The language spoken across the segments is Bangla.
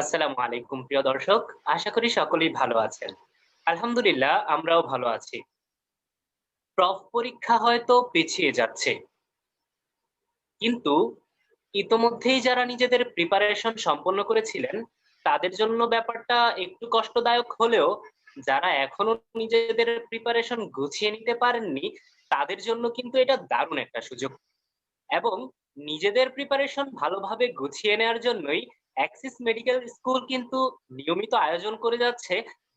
আসসালামু আলাইকুম প্রিয় দর্শক। আশা করি সকলেই ভালো আছেন। আলহামদুলিল্লাহ আমরাও ভালো আছি। প্রফ পরীক্ষা হয়তো পিছিয়ে যাচ্ছে, কিন্তু ইতোমধ্যেই যারা নিজেদের প্রিপারেশন সম্পন্ন করেছিলেন তাদের জন্য ব্যাপারটা একটু কষ্টদায়ক হলেও যারা এখনো নিজেদের প্রিপারেশন গুছিয়ে নিতে পারেননি তাদের জন্য কিন্তু এটা দারুণ একটা সুযোগ। এবং নিজেদের প্রিপারেশন ভালোভাবে গুছিয়ে নেওয়ার জন্যই অ্যাক্সিস মেডিকেল স্কুল কিন্তু নিয়মিত আয়োজন করে যাচ্ছে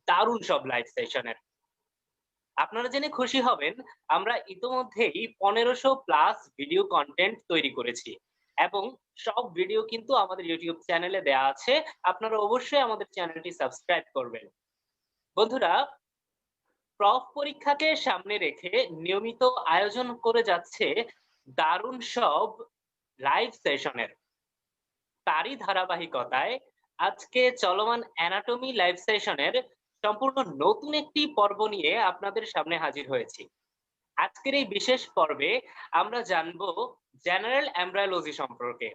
দারুণ সব লাইভ সেশনের। আপনারা জেনে খুশি হবেন, আমরা ইতোমধ্যেই 1500+ ভিডিও কন্টেন্ট তৈরি করেছি এবং সব ভিডিও কিন্তু আমাদের ইউটিউব চ্যানেলে দেওয়া আছে। আপনারা অবশ্যই আমাদের চ্যানেলটি সাবস্ক্রাইব করবেন। বন্ধুরা, প্রফ পরীক্ষাকে সামনে রেখে নিয়মিত আয়োজন করে যাচ্ছে দারুণ সব লাইভ সেশনের। তারই ধারাবাহিকতায় আজকে চলমান অ্যানাটমি লাইভ সেশনের সম্পূর্ণ নতুন একটি পর্ব নিয়ে আপনাদের সামনে হাজির হয়েছি। আজকের এই বিশেষ পর্বে আমরা জানবো জেনারেল এমব্রায়োলজি সম্পর্কে।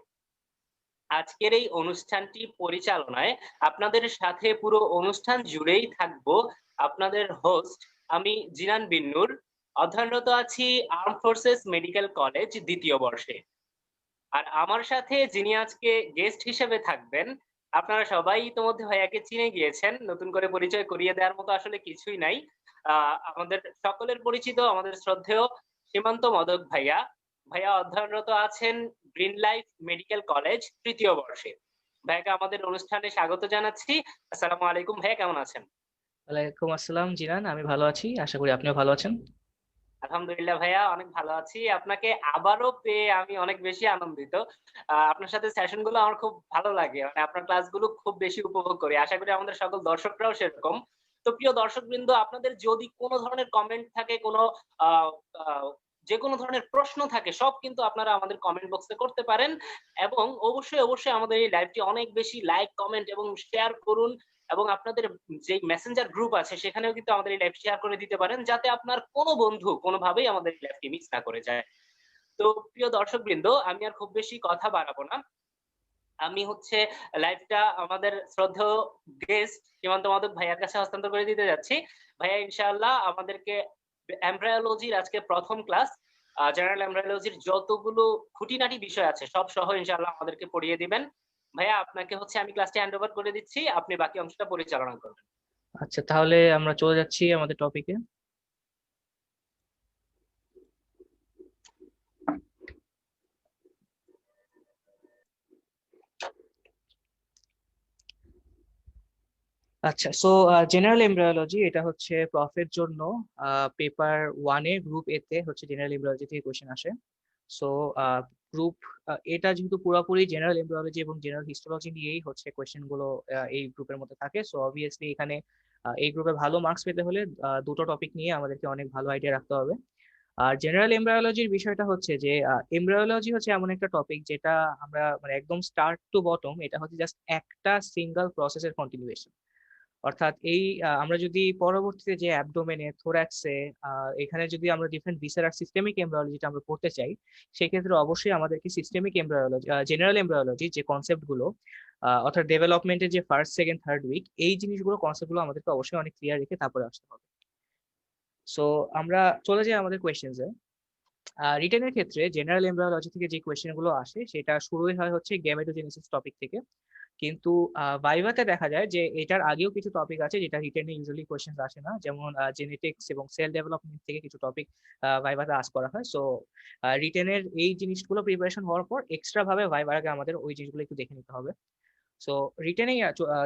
আজকের এই অনুষ্ঠানটি পরিচালনায় আপনাদের সাথে পুরো অনুষ্ঠান জুড়েই থাকবো আপনাদের হোস্ট আমি জিনান বিন্নুর। অধ্যয়নরত আছি আর্ম ফোর্সেস মেডিকেল কলেজ দ্বিতীয় বর্ষে। আর আমার সাথে যিনি আজকে গেস্ট হিসেবে থাকবেন, আপনারা সবাই ইতোমধ্যে ভাইয়াকে চিনে গিয়েছেন, নতুন করে পরিচয় করিয়ে দেওয়ার মতো আসলে কিছুই নাই। আমাদের সকলের পরিচিত আমাদের শ্রদ্ধেয় সীমান্ত মদক ভাইয়া। ভাইয়া অধ্যয়নরত আছেন গ্রিন লাইফ মেডিকেল কলেজ তৃতীয় বর্ষে। ভাইয়াকে আমাদের অনুষ্ঠানে স্বাগত জানাচ্ছি। আসসালামু আলাইকুম ভাইয়া, কেমন আছেন? ওয়ালাইকুম আসসালাম জিনান, আমি ভালো আছি। আশা করি আপনিও ভালো আছেন। আলহামদুলিল্লাহ ভাইয়া, অনেক ভালো আছি। আপনাকে আবারও পেয়ে আমি অনেক বেশি আনন্দিত। আপনার সাথে সেশন গুলো আমার খুব ভালো লাগে, মানে আপনার ক্লাসগুলো খুব বেশি উপভোগ করি। আশা করি আমাদের সকল দর্শকরাও সেরকম। তো প্রিয় দর্শকবৃন্দ, আপনাদের যদি কোনো ধরনের কমেন্ট থাকে, কোনো আহ, আহ, যে কোনো ধরনের প্রশ্ন থাকে, সব কিন্তু আপনারা আমাদের কমেন্ট বক্সে করতে পারেন। এবং অবশ্যই অবশ্যই আমাদের এই লাইভটি অনেক বেশি লাইক, কমেন্ট এবং শেয়ার করুন। এবং আপনাদের যে মেসেঞ্জার গ্রুপ আছে সেখানেও কিন্তু আমাদের এই লাইভ শেয়ার করে দিতে পারেন, যাতে আপনার কোনো বন্ধু কোনোভাবেই আমাদের এই লাইভটি মিস না করে যায়। তো প্রিয় দর্শকবৃন্দ, আমি আর খুব বেশি কথা বাড়াবো না। আমি হচ্ছে লাইভটা আমাদের শ্রদ্ধেয় গেস্ট সীমান্ত মাধব ভাইয়ার কাছে হস্তান্তর করে দিতে যাচ্ছি। ভাইয়া ইনশাআল্লাহ আমাদেরকে এমব্রায়োলজির আজকে প্রথম ক্লাস, জেনারেল এমব্রায়োলজির যতগুলো খুঁটিনাটি বিষয় আছে সব সহ ইনশাআল্লাহ আমাদেরকে পড়িয়ে দিবেন। ভাইয়া আপনাকে হচ্ছে আমি ক্লাসটি হ্যান্ড ওভার করে দিচ্ছি, আপনি বাকি অংশটা পরিচালনা করবেন। আচ্ছা, তাহলে আমরা চলে যাচ্ছি আমাদের টপিকে। আচ্ছা, সো জেনারেল এমব্রায়োলজি এটা হচ্ছে প্রফের জন্য পেপার 1-এ গ্রুপ এ তে হচ্ছে জেনারেল এমব্রায়োলজি থেকে কোশ্চেন আসে। সো গ্রুপ এটা যেহেতু পুরোপুরি জেনারেল এমব্রায়োলজি এবং জেনারেল হিস্টোলজি নিয়েই হচ্ছে কোশ্চেন গুলো এই গ্রুপের মধ্যে থাকে। সো অবভিয়াসলি এখানে এই গ্রুপে ভালো মার্কস পেতে হলে দুটো টপিক নিয়ে আমাদেরকে অনেক ভালো আইডিয়া রাখতে হবে। আর জেনারেল এমব্রায়োলজির বিষয়টা হচ্ছে যে এমব্রায়োলজি হচ্ছে এমন একটা টপিক যেটা আমরা মানে একদম স্টার্ট টু বটম, এটা হচ্ছে জাস্ট একটা সিঙ্গেল প্রসেসের কন্টিনিউয়েশন। অর্থাৎ এই আমরা যদি পরবর্তীতে যে অ্যাবডোমেনে, থোরাক্সে এখানে যদি আমরা ডিফারেন্ট ভিসেরাল সিস্টেমিক এমব্রায়োলজিটা আমরা পড়তে চাই, সেক্ষেত্রে অবশ্যই আমাদেরকে সিস্টেমিক এমব্রায়োলজি, জেনারেল এমব্রায়োলজি যে কনসেপ্ট গুলো, অর্থাৎ ডেভেলপমেন্টের যে ফার্স্ট সেকেন্ড থার্ড উইক, এই জিনিসগুলো কনসেপ্ট গুলো আমাদেরকে অবশ্যই অনেক ক্লিয়ার রেখে তারপরে আসতে হবে। সো আমরা চলে যাই আমাদের কোয়েশ্চেন্সে। রিটেনের ক্ষেত্রে জেনারেল এমব্রায়োলজি থেকে যে কোয়েশ্চেন গুলো আসে সেটা শুরুই হয় হচ্ছে গ্যামেটোজেনেসিস টপিক থেকে। কিন্তু ভাইভাতে দেখা যায় যে এটার আগেও কিছু টপিক আছে যেটা রিটেনে ইউজুয়ালি কোয়েশ্চেন আসে না, যেমন জেনেটিক্স এবং সেল ডেভেলপমেন্ট থেকে কিছু টপিক ভাইভাতে আস করা হয়। সো রিটেনের এই জিনিসগুলো প্রিপারেশন হওয়ার পর এক্সট্রা ভাবে ভাইবার আগে আমাদের ওই জিনিসগুলো একটু দেখে নিতে হবে। সো রিটেনে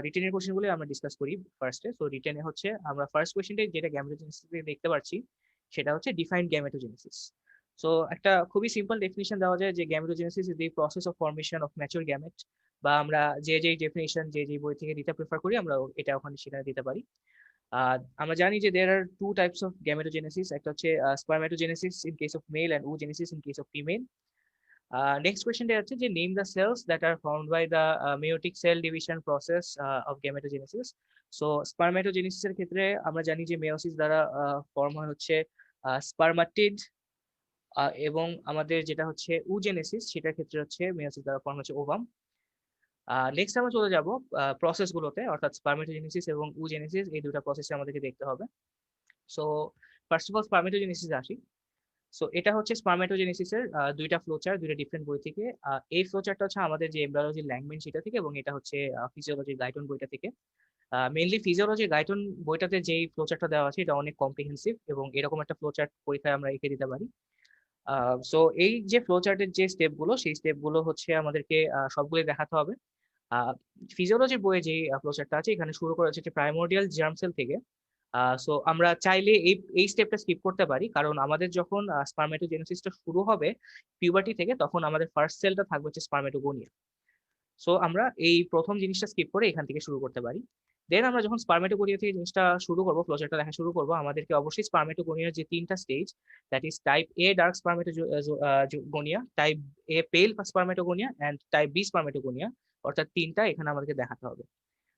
রিটেনের কোশ্চেন গুলো আমরা ডিসকাস করি ফার্স্টে। সো রিটেনে হচ্ছে আমরা ফার্স্ট কোশ্চেনটা যেটা গ্যামেটোজেনেসিস থেকে দেখতে পাচ্ছি, সেটা হচ্ছে ডিফাইন্ড গ্যামেটোজেনেসিস। সো একটা খুবই সিম্পল ডেফিনিশন দেওয়া যায় যে gametogenesis is the process of formation of mature gamete. বা আমরা যে যে ডেফিনিশন যে যে বই থেকে দিতে প্রেফার করি আমরা এটা ওখানে সেখানে দিতে পারি। আমরা জানি যে there are two types of gametogenesis, একটা হচ্ছে spermatogenesis in case of male and oogenesis in case of female. Next কোয়েশ্চেনটা হচ্ছে যে name the cells that are found by the meiotic cell division process of gametogenesis. So spermatogenesis এর ক্ষেত্রে আমরা জানি যে মেয়োসিস দ্বারা ফর্ম হয় হচ্ছে স্পারমাটিড, এবং আমাদের যেটা হচ্ছে উজেনেসিস সেটার ক্ষেত্রে হচ্ছে মেয়োসিস দ্বারা ফর্ম হচ্ছে ওভাম। নেক্সট আমরা চলে যাব প্রসেস গুলোতে, অর্থাৎ স্পারমেটোজেনেসিস এবং উজেনেসিস, এই দুটো প্রসেসে আমাদেরকে দেখতে হবে। সো ফার্স্ট অফ অল স্পারমেটোজেনেসিস আসি। সো এটা হচ্ছে স্পারমেটোজেনেসিসের দুইটা ফ্লোচার্ট, দুইটা ডিফারেন্ট বই থেকে। এই ফ্লোচার্টটা হচ্ছে আমাদের যে এমব্রায়োলজি ল্যাঙ্গুয়েজ সেটা থেকে, এবং এটা হচ্ছে ফিজিওলজি গাইটন বইটা থেকে। মেইনলি ফিজিওলজি গাইটন বইটাতে যেই ফ্লোচার্টটা দেওয়া আছে এটা অনেক কম্প্রিহেন্সিভ, এবং এরকম একটা ফ্লোচার্ট পরীক্ষায় আমরা এঁকে দিতে পারি। সো এই যে ফ্লোচার্টের যে স্টেপগুলো, সেই স্টেপগুলো হচ্ছে আমাদেরকে সবগুলোই দেখাতে হবে। ফিজিওলজির বইয়ে যে ফ্লোচার্টটা আছে এখানে শুরু করা হচ্ছে প্রাইমোর্ডিয়াল জার্ম সেল থেকে। সো আমরা চাইলে এই স্টেপটা স্কিপ করতে পারি, কারণ আমাদের যখন স্পারমেটোজেনেসিসটা শুরু হবে পিউবার্টি থেকে, তখন আমাদের ফার্স্ট সেলটা থাকবে হচ্ছে স্পারমেটোগোনিয়া। সো আমরা এই প্রথম জিনিসটা স্কিপ করে এখান থেকে শুরু করতে পারি। দেন আমরা যখন স্পারমেটোগোনিয়া থেকে জিনিসটা শুরু করবো, ফ্লোচার্টটা দেখা শুরু করবো, আমাদেরকে অবশ্যই স্পারমেটোগোনিয়ার যে তিনটা stage, that is type A dark spermatogonia, type A pale spermatogonia and type B spermatogonia, অর্থাৎ তিনটা এখানে আমাদেরকে দেখাতে হবে।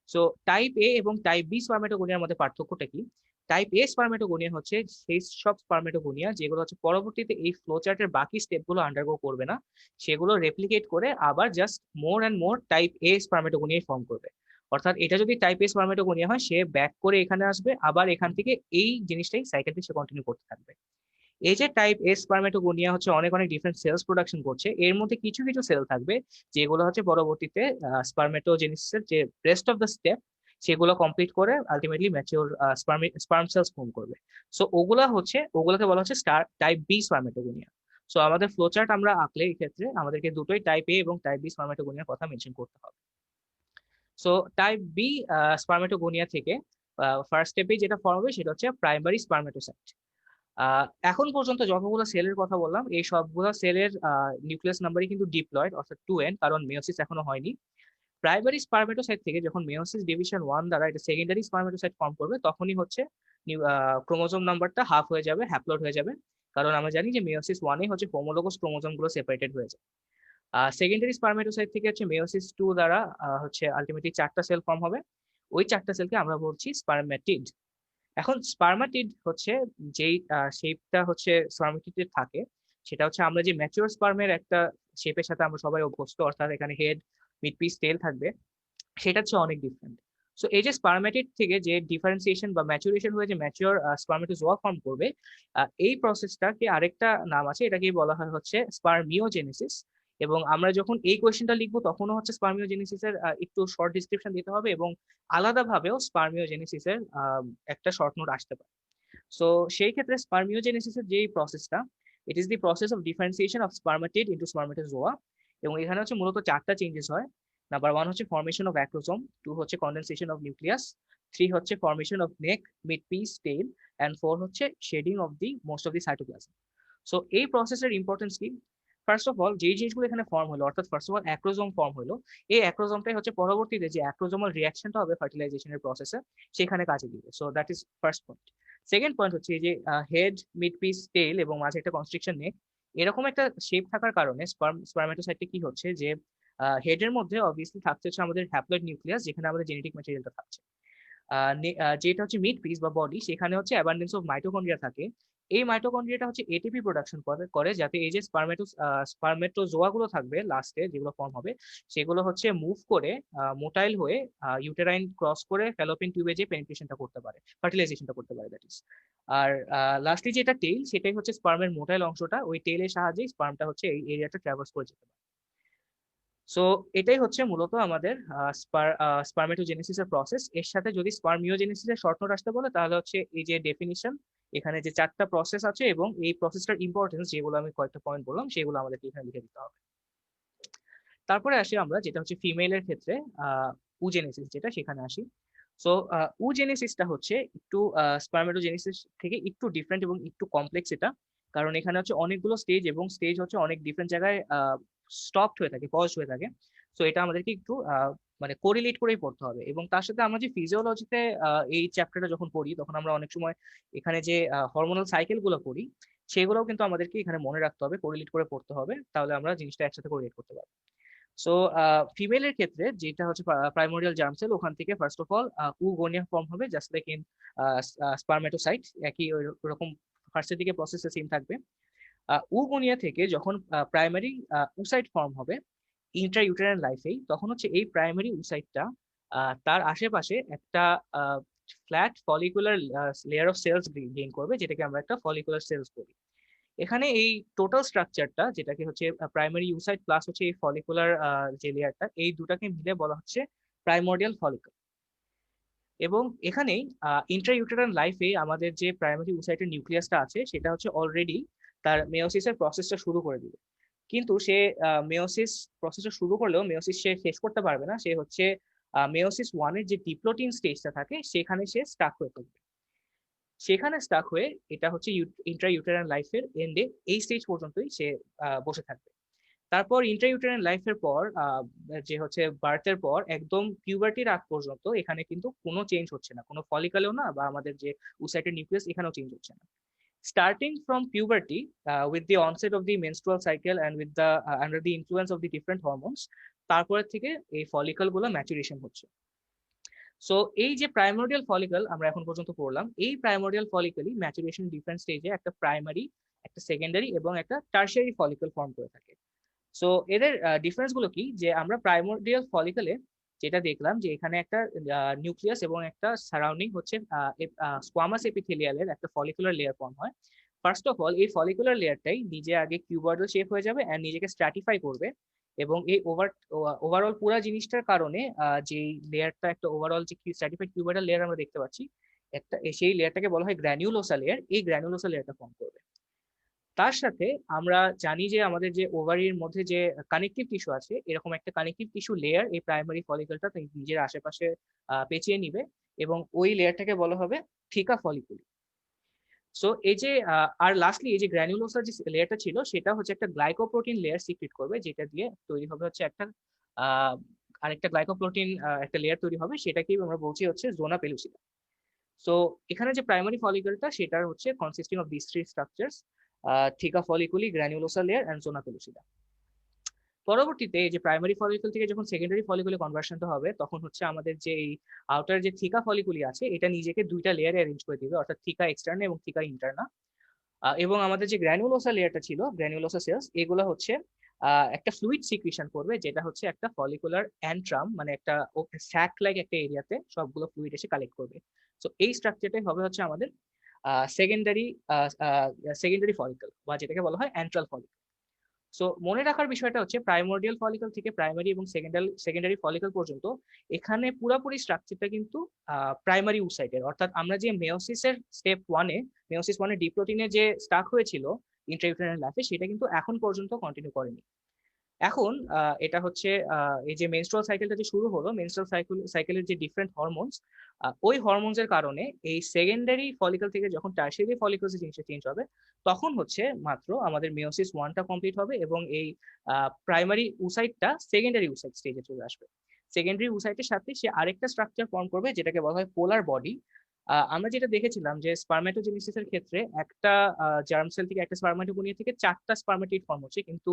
সো টাইপ এ এবং টাইপ বি স্পারমেটোগোনিয়ার মধ্যে পার্থক্যটা কি? টাইপ এ স্পারমেটোগোনিয়া হচ্ছে সেই সব স্পারমেটোগোনিয়া যেগুলো হচ্ছে পরবর্তীতে এই ফ্লোচার্টের বাকি স্টেপগুলো আন্ডারগো করবে না, সেগুলো রেপ্লিকেট করে আবার just more and more type A spermatogonia form করবে। অর্থাৎ এটা যদি টাইপ এ স্পারমেটোগোনিয়া হয়, সে ব্যাক করে এখানে আসবে, আবার এখান থেকে এই জিনিসটাই সাইকেলটি সে কন্টিনিউ করতে থাকবে। এই যে টাইপ এ স্পারমেটোগোনিয়া হচ্ছে অনেক অনেক ডিফারেন্ট সেলস প্রোডাকশন করছে, এর মধ্যে কিছু কিছু সেল থাকবে যেগুলো হচ্ছে পরবর্তীতে স্পারমেটোজেনেসিসের যে রেস্ট অফ দ্য স্টেপ সেগুলো কমপ্লিট করে ultimately mature sperm cells form করবে। সো ওগুলোকে বলা হচ্ছে টাইপ বি স্পারমেটোগোনিয়া। সো আমাদের ফ্লোচার্ট আমরা আঁকলে এই ক্ষেত্রে আমাদেরকে দুটোই টাইপ এ এবং টাইপ বি স্পারমেটোগোনিয়ার কথা মেনশন করতে হবে। সো টাইপ বি স্পারমেটোগোনিয়া থেকে ফার্স্ট স্টেপে যেটা ফর্ম হবে সেটা হচ্ছে প্রাইমারি স্পারমেটোসাইট। এখন পর্যন্ত যতগুলো সেলের কথা বললাম, এই সবগুলো সেলের নিউক্লিয়াস নাম্বারই কিন্তু ডিপ্লয়েড, অর্থাৎ 2n, কারণ মেয়োসিস এখনো হয়নি। প্রাইমারি স্পারমেটোসাইট থেকে যখন মেয়োসিস ডিভিশন 1 দ্বারা এটা সেকেন্ডারি স্পারমেটোসাইট ফর্ম করবে, তখনই হচ্ছে ক্রোমোজোম নাম্বারটা হাফ হয়ে যাবে, হ্যাপ্লয়েড হয়ে যাবে। কারণ আমরা জানি যে মেয়োসিস 1 হচ্ছে হোমোলোগাস ক্রোমোজোম গুলো সেপারেটেড হয়ে যায়। সেকেন্ডারি স্পারমেটোসাইট থেকে হচ্ছে মেয়োসিস 2 দ্বারা হচ্ছে আলটিমেটলি 4টা সেল ফর্ম হবে। ওই 4টা সেলকে আমরা বলছি স্পারমেটিড। এখন স্পারমাটিড হচ্ছে যেই শেপটা হচ্ছে স্পারমাটিডের থাকে, সেটা হচ্ছে আমরা যে ম্যাচিওর স্পার্মের একটা শেপের সাথে আমরা সবাই অভ্যস্ত, অর্থাৎ এখানে হেড, মিড পিস, টেল থাকবে, সেটা হচ্ছে অনেক ডিফারেন্ট। সো এই যে স্পারমেটিড থেকে যে ডিফারেন্সিয়েশন বা ম্যাচুরেশন হয়ে যে ম্যাচিওর স্পারমেটোজোয়া ফর্ম করবে, এই প্রসেসটাকে আরেকটা নাম আছে, এটাকেই বলা হয় হচ্ছে স্পারমিওজেনেসিস। এবং আমরা যখন এই কোয়েশ্চেনটা লিখবো তখনও হচ্ছে স্পারমিওজেনেসিসের একটু শর্ট ডিসক্রিপশন দিতে হবে, এবং আলাদাভাবেও স্পারমিওজেনেসিসের একটা শর্ট নোট আসতে পারে। সো সেই ক্ষেত্রে স্পারমিওজেনেসিসের যে প্রসেসটা, it is the process of differentiation of spermatid into spermatozoa. এবং এখানে হচ্ছে মূলত 4টা চেঞ্জেস হয়। নাম্বার 1 হচ্ছে ফর্মেশন অফ অ্যাক্রোসোম, 2 হচ্ছে কন্ডেনসেশন অফ নিউক্লিয়াস, 3 হচ্ছে formation of neck, mid piece, tail, and 4 হচ্ছে shedding of the most of the cytoplasm. So এই প্রসেসের ইম্পর্টেন্স কি? ফার্স্ট অফ অল যে জিনিসগুলো এখানে ফর্ম হলো, অর্থাৎ first of all acrosome form হলো, এই অ্যাক্রোজোমটাই হচ্ছে পরবর্তীতে যে অ্যাক্রোজোমাল রিয়াকশনটা হবে ফার্টিলাইজেশনের প্রসেসে, সেখানে কাজে দিবে। So that is first point. Second point হচ্ছে যে হেড, মিড পিস, টেল এবং মাঝে একটা কনস্ট্রিকশন নেক, এরকম একটা শেপ থাকার কারণে স্পারমেটোসাইটে কি হচ্ছে যে হেডের মধ্যে অবভিয়াসলি থাকছে হচ্ছে আমাদের হ্যাপ্লয়েড নিউক্লিয়াস, যেখানে আমাদের জেনেটিক ম্যাটেরিয়ালটা থাকছে। যেটা হচ্ছে মিড পিস বা বডি, সেখানে হচ্ছে অ্যাবান্ডেন্স অফ মাইটোকন্ড্রিয়া থাকে। এই মাইটোকন্ড্রিয়াটা হচ্ছে এটিপি প্রোডাকশন করে যাতে এই যে স্পারমেটোজোয়া গুলো থাকবে লাস্টে যেগুলো ফর্ম হবে, সেগুলো হচ্ছে মুভ করে মোটাইল হয়ে ইউটেরাইন ক্রস করে ফ্যালোপিন টিউবে যে পেনিট্রেশনটা করতে পারে, ফার্টিলাইজেশনটা করতে পারে, দ্যাট ইজ। আর লাস্টলি যেটা টেইল, সেটাই হচ্ছে স্পার্মের মোটাইল অংশটা, ওই টেইলের সাহায্যে স্পার্মটা হচ্ছে এই এরিয়াটা ট্রাভার্স করে যেতে পারে। সো এটাই হচ্ছে মূলত আমাদের স্পারমেটোজেনেসিসের প্রসেস। এর সাথে যদি স্পারমিওজেনেসিসের শর্ট নোট আসতে বলে, তাহলে হচ্ছে এই যে ডেফিনিশন, এখানে যে 4টা প্রসেস আছে এবং এই প্রসেসটার ইম্পর্টেন্স, যেগুলো আমি কয়েকটা পয়েন্ট বললাম, সেগুলো আমাদেরকে এখানে লিখে দিতে হবে। তারপরে আসি আমরা যেটা হচ্ছে ফিমেলের ক্ষেত্রে উজেনেসিস, যেটা সেখানে আসি। সো উজেনেসিসটা হচ্ছে একটু স্পারমেটোজেনেসিস থেকে একটু ডিফারেন্ট এবং একটু কমপ্লেক্স এটা, কারণ এখানে হচ্ছে অনেকগুলো স্টেজ, এবং স্টেজ হচ্ছে অনেক ডিফারেন্ট জায়গায় স্টপড হয়ে থাকে, পজ হয়ে থাকে। সো এটা আমাদেরকে একটু মানে কোরিলেট করেই পড়তে হবে। এবং তার সাথে আমরা যে ফিজিওলজিতে এই চ্যাপ্টারটা যখন পড়ি, তখন আমরা অনেক সময় এখানে যে হরমোনাল সাইকেল গুলো পড়ি, সেগুলোও কিন্তু আমাদেরকে এখানে মনে রাখতে হবে, কোরিলেট করে পড়তে হবে, তাহলে আমরা জিনিসটা একসাথে কোরিলেট করতে পারবো। সো ফিমেলের ক্ষেত্রে যেটা হচ্ছে প্রাইমোরিয়াল জার্ম সেল, ওখান থেকে ফার্স্ট অফ অল উগোনিয়া ফর্ম হবে, জাস্ট লাইক ইন স্পারমেটোসাইট, একই ওরকম ফার্স্টের দিকে প্রসেসে সেম থাকবে। উগোনিয়া থেকে যখন প্রাইমারি উসাইট ফর্ম হবে, ইন্ট্রাইউটেরাইন লাইফেই, তখন হচ্ছে এই প্রাইমারি উসাইটটা তার আশেপাশে একটা flat follicular layer of cells gain করবে, যেটাকে আমরা একটা ফলিকুলার সেলস বলি। এখানে এই টোটাল স্ট্রাকচারটা, যেটাকে হচ্ছে প্রাইমারি ইউসাইট প্লাস হচ্ছে এই ফলিকুলার যে লেয়ারটা, এই দুটাকে মিলে বলা হচ্ছে প্রাইমোর্ডিয়াল ফলিকল। এবং এখানেই ইন্ট্রাইউটেরাইন লাইফে আমাদের যে প্রাইমারি উসাইটের নিউক্লিয়াসটা আছে সেটা হচ্ছে অলরেডি তার মেয়োসিসের প্রসেসটা শুরু করে দিবে। কিন্তু সে মেয়োসিস প্রসেসটা শুরু করলেও মেয়োসিস সে শেষ করতে পারবে না, সে হচ্ছে মেয়োসিস ওয়ানের যে ডিপ্লোটিন স্টেজটা থাকে সেখানে সে স্টাক হয়ে থাকবে। সেখানে স্টাক হয়ে এটা হচ্ছে ইন্ট্রাইউটেরাইন লাইফের এন্ডে এই স্টেজ পর্যন্তই সে বসে থাকবে। তারপর ইন্ট্রাইউটেরাইন লাইফের পর যে হচ্ছে বার্থের পর একদম পিউবার্টির আগ পর্যন্ত এখানে কিন্তু কোনো চেঞ্জ হচ্ছে না, কোনো ফলিকলেও না বা আমাদের যে উসাইটের নিউক্লিয়াস এখানেও চেঞ্জ হচ্ছে না। Starting from puberty, with the onset of the menstrual cycle and with the under the influence of the different hormones, তারপরে থেকে এই ফলিকল গুলো ম্যাচুরেশন হচ্ছে। সো এই যে প্রাইমোর্ডিয়াল ফলিকল আমরা এখন পর্যন্ত পড়লাম, এই প্রাইমোর্ডিয়াল ফলিকলই ম্যাচুরেশন ডিফারেন্ট স্টেজে একটা প্রাইমারি, একটা সেকেন্ডারি এবং একটা টার্সিয়ারি ফলিকল ফর্ম করে থাকে। সো এদের ডিফারেন্স গুলো কি, যে আমরা প্রাইমোর্ডিয়াল ফলিকলে যেটা দেখলাম যে এখানে একটা নিউক্লিয়াস এবং একটা সারাউন্ডিং হচ্ছে স্কোয়ামাস এপিথেলিয়ালের একটা ফলিকুলার লেয়ার ফর্ম হয়। ফার্স্ট অফ অল এই ফলিকুলার লেয়ারটাই নিজে আগে কিউবয়েডাল শেপ হয়ে যাবে এন্ড নিজেকে স্ট্র্যাটিফাই করবে, এবং এই ওভারঅল পুরো জিনিসটার কারণে যে লেয়ারটা একটা ওভারঅল যে স্ট্র্যাটিফাইড কিউবয়েডাল লেয়ার আমরা দেখতে পাচ্ছি, একটা সেই লেয়ারটাকে বলা হয় গ্র্যানিউলোসা লেয়ার। এই গ্র্যানিউলোসা লেয়ারটা ফর্ম করবে। তার সাথে আমরা জানি যে আমাদের যে ওভারির মধ্যে যে কানেকটিভ টিস্যু আছে, এরকম একটা কানেকটিভ টিস্যু লেয়ার এই প্রাইমারি ফলিকলটা নিজের আশেপাশে পেঁচিয়ে নিবে, এবং ওই লেয়ারটাকে বলা হবে থিকা ফলিকুলি। সো এই যে আর লাস্টলি এই যে গ্র্যানুলোসার যে লেয়ারটা ছিল সেটা হচ্ছে একটা গ্লাইকোপ্রোটিন লেয়ার সিক্রেট করবে, যেটা দিয়ে তৈরি হবে হচ্ছে একটা আরেকটা গ্লাইকোপ্রোটিন একটা লেয়ার তৈরি হবে, সেটাকেই আমরা বলছি হচ্ছে জোনা পেলুসিডা। সো এখানে যে প্রাইমারি ফলিকলটা সেটার হচ্ছে consisting of this three structures, theca folliculi, granulosa layer and zona pellucida. পরবর্তীতে এই যে প্রাইমারি ফলিকল থেকে যখন সেকেন্ডারি ফলিকুলে কনভার্সনটা হবে, তখন হচ্ছে আমাদের যে এই আউটার যে থিকা ফলিকুলি আছে এটা নিজেকে দুইটা লেয়ারে অ্যারেঞ্জ করে দিবে, অর্থাৎ থিকা এক্সটার্না এবং থিকা ইন্টারনা। এবং আমাদের যে গ্র্যানুলোসা লেয়ারটা ছিল, গ্র্যানুলোসা সেলস, এগুলো হচ্ছে একটা ফ্লুইড সিক্রিশন করবে, যেটা হচ্ছে একটা ফলিকুলার অ্যান্ট্রাম, মানে একটা স্যাক লাইক একটা এরিয়াতে সবগুলো ফ্লুইড এসে কালেক্ট করবে। সো এই স্ট্রাকচারটাই হবে হচ্ছে আমাদের সেকেন্ডারি সেকেন্ডারি ফলিকল, বা যেটাকে বলা হয় অ্যান্ট্রাল ফলিকল। সো মনে রাখার বিষয়টা হচ্ছে প্রাইমোর্ডিয়াল ফলিকল থেকে প্রাইমারি এবং সেকেন্ডারি ফলিকল পর্যন্ত এখানে পুরোপুরি স্ট্রাকচারটা কিন্তু প্রাইমারি উসাইটের, অর্থাৎ আমরা যে মেয়োসিসের স্টেপ ওয়ানে, মেয়োসিস ওয়ানে ডিপ্লোটিনে যে স্টাক হয়েছিল ইন্ট্রাইউটেরাইন লাইফে, সেটা কিন্তু এখন পর্যন্ত কন্টিনিউ করেনি। এখন এটা হচ্ছে এই যে মেনস্ট্রুয়াল সাইকেলটা যে শুরু হলো, মেনস্ট্রুয়াল সাইকেলের যে ডিফারেন্ট হরমোনস, ওই হরমোনস এর কারণে এই সেকেন্ডারি ফলিকল থেকে যখন টার্সিয়ারি ফলিকলস জিনিসটা চেঞ্জ হবে, তখন হচ্ছে মাত্র আমাদের মেয়োসিস ওয়ানটা কমপ্লিট হবে এবং এই প্রাইমারি উসাইটটা সেকেন্ডারি উসাইট স্টেজে চলে আসবে। সেকেন্ডারি উসাইটের সাথে সে আরেকটা স্ট্রাকচার ফর্ম করবে, যেটাকে বলা হয় পোলার বডি। আমরা যেটা দেখেছিলাম যে স্পারমেটোজেনেসিসের ক্ষেত্রে একটা জার্ম সেল থেকে, একটা স্পারমেটোগোনিয়া থেকে 4টা স্পারমেটিড ফর্ম হচ্ছে, কিন্তু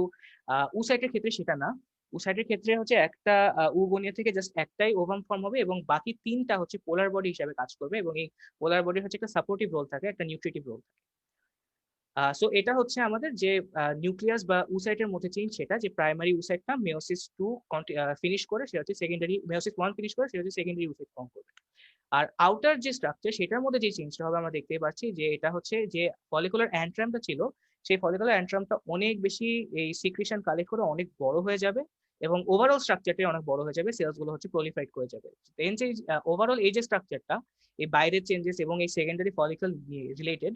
উসাইটের ক্ষেত্রে সেটা না। উসাইটের ক্ষেত্রে হচ্ছে একটা উগোনিয়া থেকে জাস্ট একটাই ওভাম ফর্ম হবে এবং বাকি 3টা হচ্ছে পোলার বডি হিসেবে কাজ করবে, এবং এই পোলার বডি হচ্ছে একটা সাপোর্টিভ রোল থাকে, একটা নিউট্রিটিভ রোল থাকে। সো এটা হচ্ছে আমাদের যে নিউক্লিয়াস বা উসাইটের মধ্যে চেঞ্জ, সেটা যে প্রাইমারি উসাইটটা মেয়োসিস 2 ফিনিশ করে সেটা হচ্ছে সেকেন্ডারি, মেয়োসিস 1 ফিনিশ করে সেটা হচ্ছে সেকেন্ডারি উসাইট ফর্ম করবে। আর আউটার যে স্ট্রাকচার সেটার মধ্যে যে চেঞ্জটা হবে আমরা দেখতেই পাচ্ছি, যে এটা হচ্ছে যে ফলিকুলার অ্যান্ট্রামটা ছিল, সেই ফলিকুলার অ্যান্ট্রামটা অনেক বেশি এই সিক্রিশন কালেক্ট করে অনেক বড় হয়ে যাবে, এবং ওভারঅল স্ট্রাকচারটা অনেক বড় হয়ে যাবে, সেলস গুলো হচ্ছে প্রলিফাইড করে যাবে। দেন যে ওভারঅল এই যে স্ট্রাকচারটা, এই বাইরের চেঞ্জেস এবং এই সেকেন্ডারি ফলিকল রিলেটেড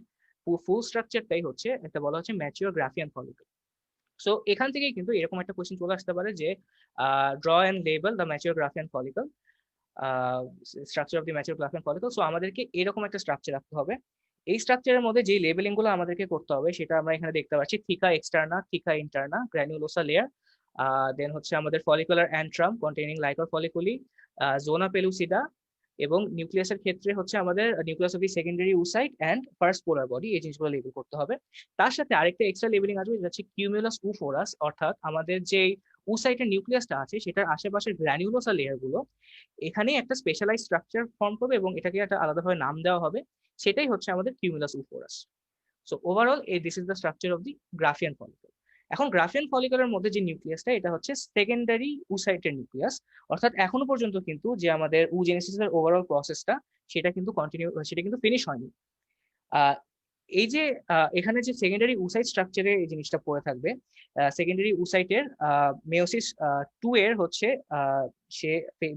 ফুল স্ট্রাকচারটাই হচ্ছে একটা বলা হচ্ছে ম্যাচিওর গ্রাফিয়ান ফলিকল। সো এখান থেকেই কিন্তু এরকম একটা কোয়েশ্চেন চলে আসতে পারে যে draw and label the mature Graafian follicle, structure of the mature Graafian follicle. So আমাদেরকে এরকম একটা স্ট্রাকচার রাখতে হবে। এই স্ট্রাকচারের মধ্যে যে লেবেলিং গুলো আমাদেরকে করতে হবে সেটা আমরা এখানে দেখতে পাচ্ছি, থিকা এক্সটার্না, থিকা ইন্টারনা, গ্র্যানুলোসা লেয়ার, দেন হচ্ছে আমাদের follicular antrum containing liquor folliculi, zona pellucida, এবং নিউক্লিয়াসের ক্ষেত্রে হচ্ছে আমাদের nucleus of the secondary oocyte and first polar body, এই জিনিসগুলো লেবেল করতে হবে। তার সাথে আরেকটা এক্সট্রা লেবেলিং আসবে, যেটা হচ্ছে কিউমুলাস উফোরাস, অর্থাৎ আমাদের যে উসাইটের নিউক্লিয়াসটা আছে সেটার আশেপাশের গ্র্যানুলোসা লেয়ার গুলো, এখানে একটা স্পেশালাইজ স্ট্রাকচার ফর্ম করবে এবং এটাকে একটা আলাদাভাবে নাম দেওয়া হবে, সেটাই হচ্ছে আমাদের cumulus oophorus. So overall this is the structure of the Graafian follicle. এখন গ্রাফিয়ান ফলিকলের মধ্যে যে নিউক্লিয়াসটা, এটা হচ্ছে সেকেন্ডারি উসাইটের নিউক্লিয়াস। অর্থাৎ এখনো পর্যন্ত কিন্তু যে আমাদের ওজেনেসিসের ওভারঅল প্রসেসটা, সেটা কিন্তু ফিনিশ হয়নি। আহ এই যে এখানে যে সেকেন্ডারি উসাইট স্ট্রাকচারে এই জিনিসটা পড়ে থাকবে, সেকেন্ডারি উসাইটের মেয়োসিস 2 এর হচ্ছে সে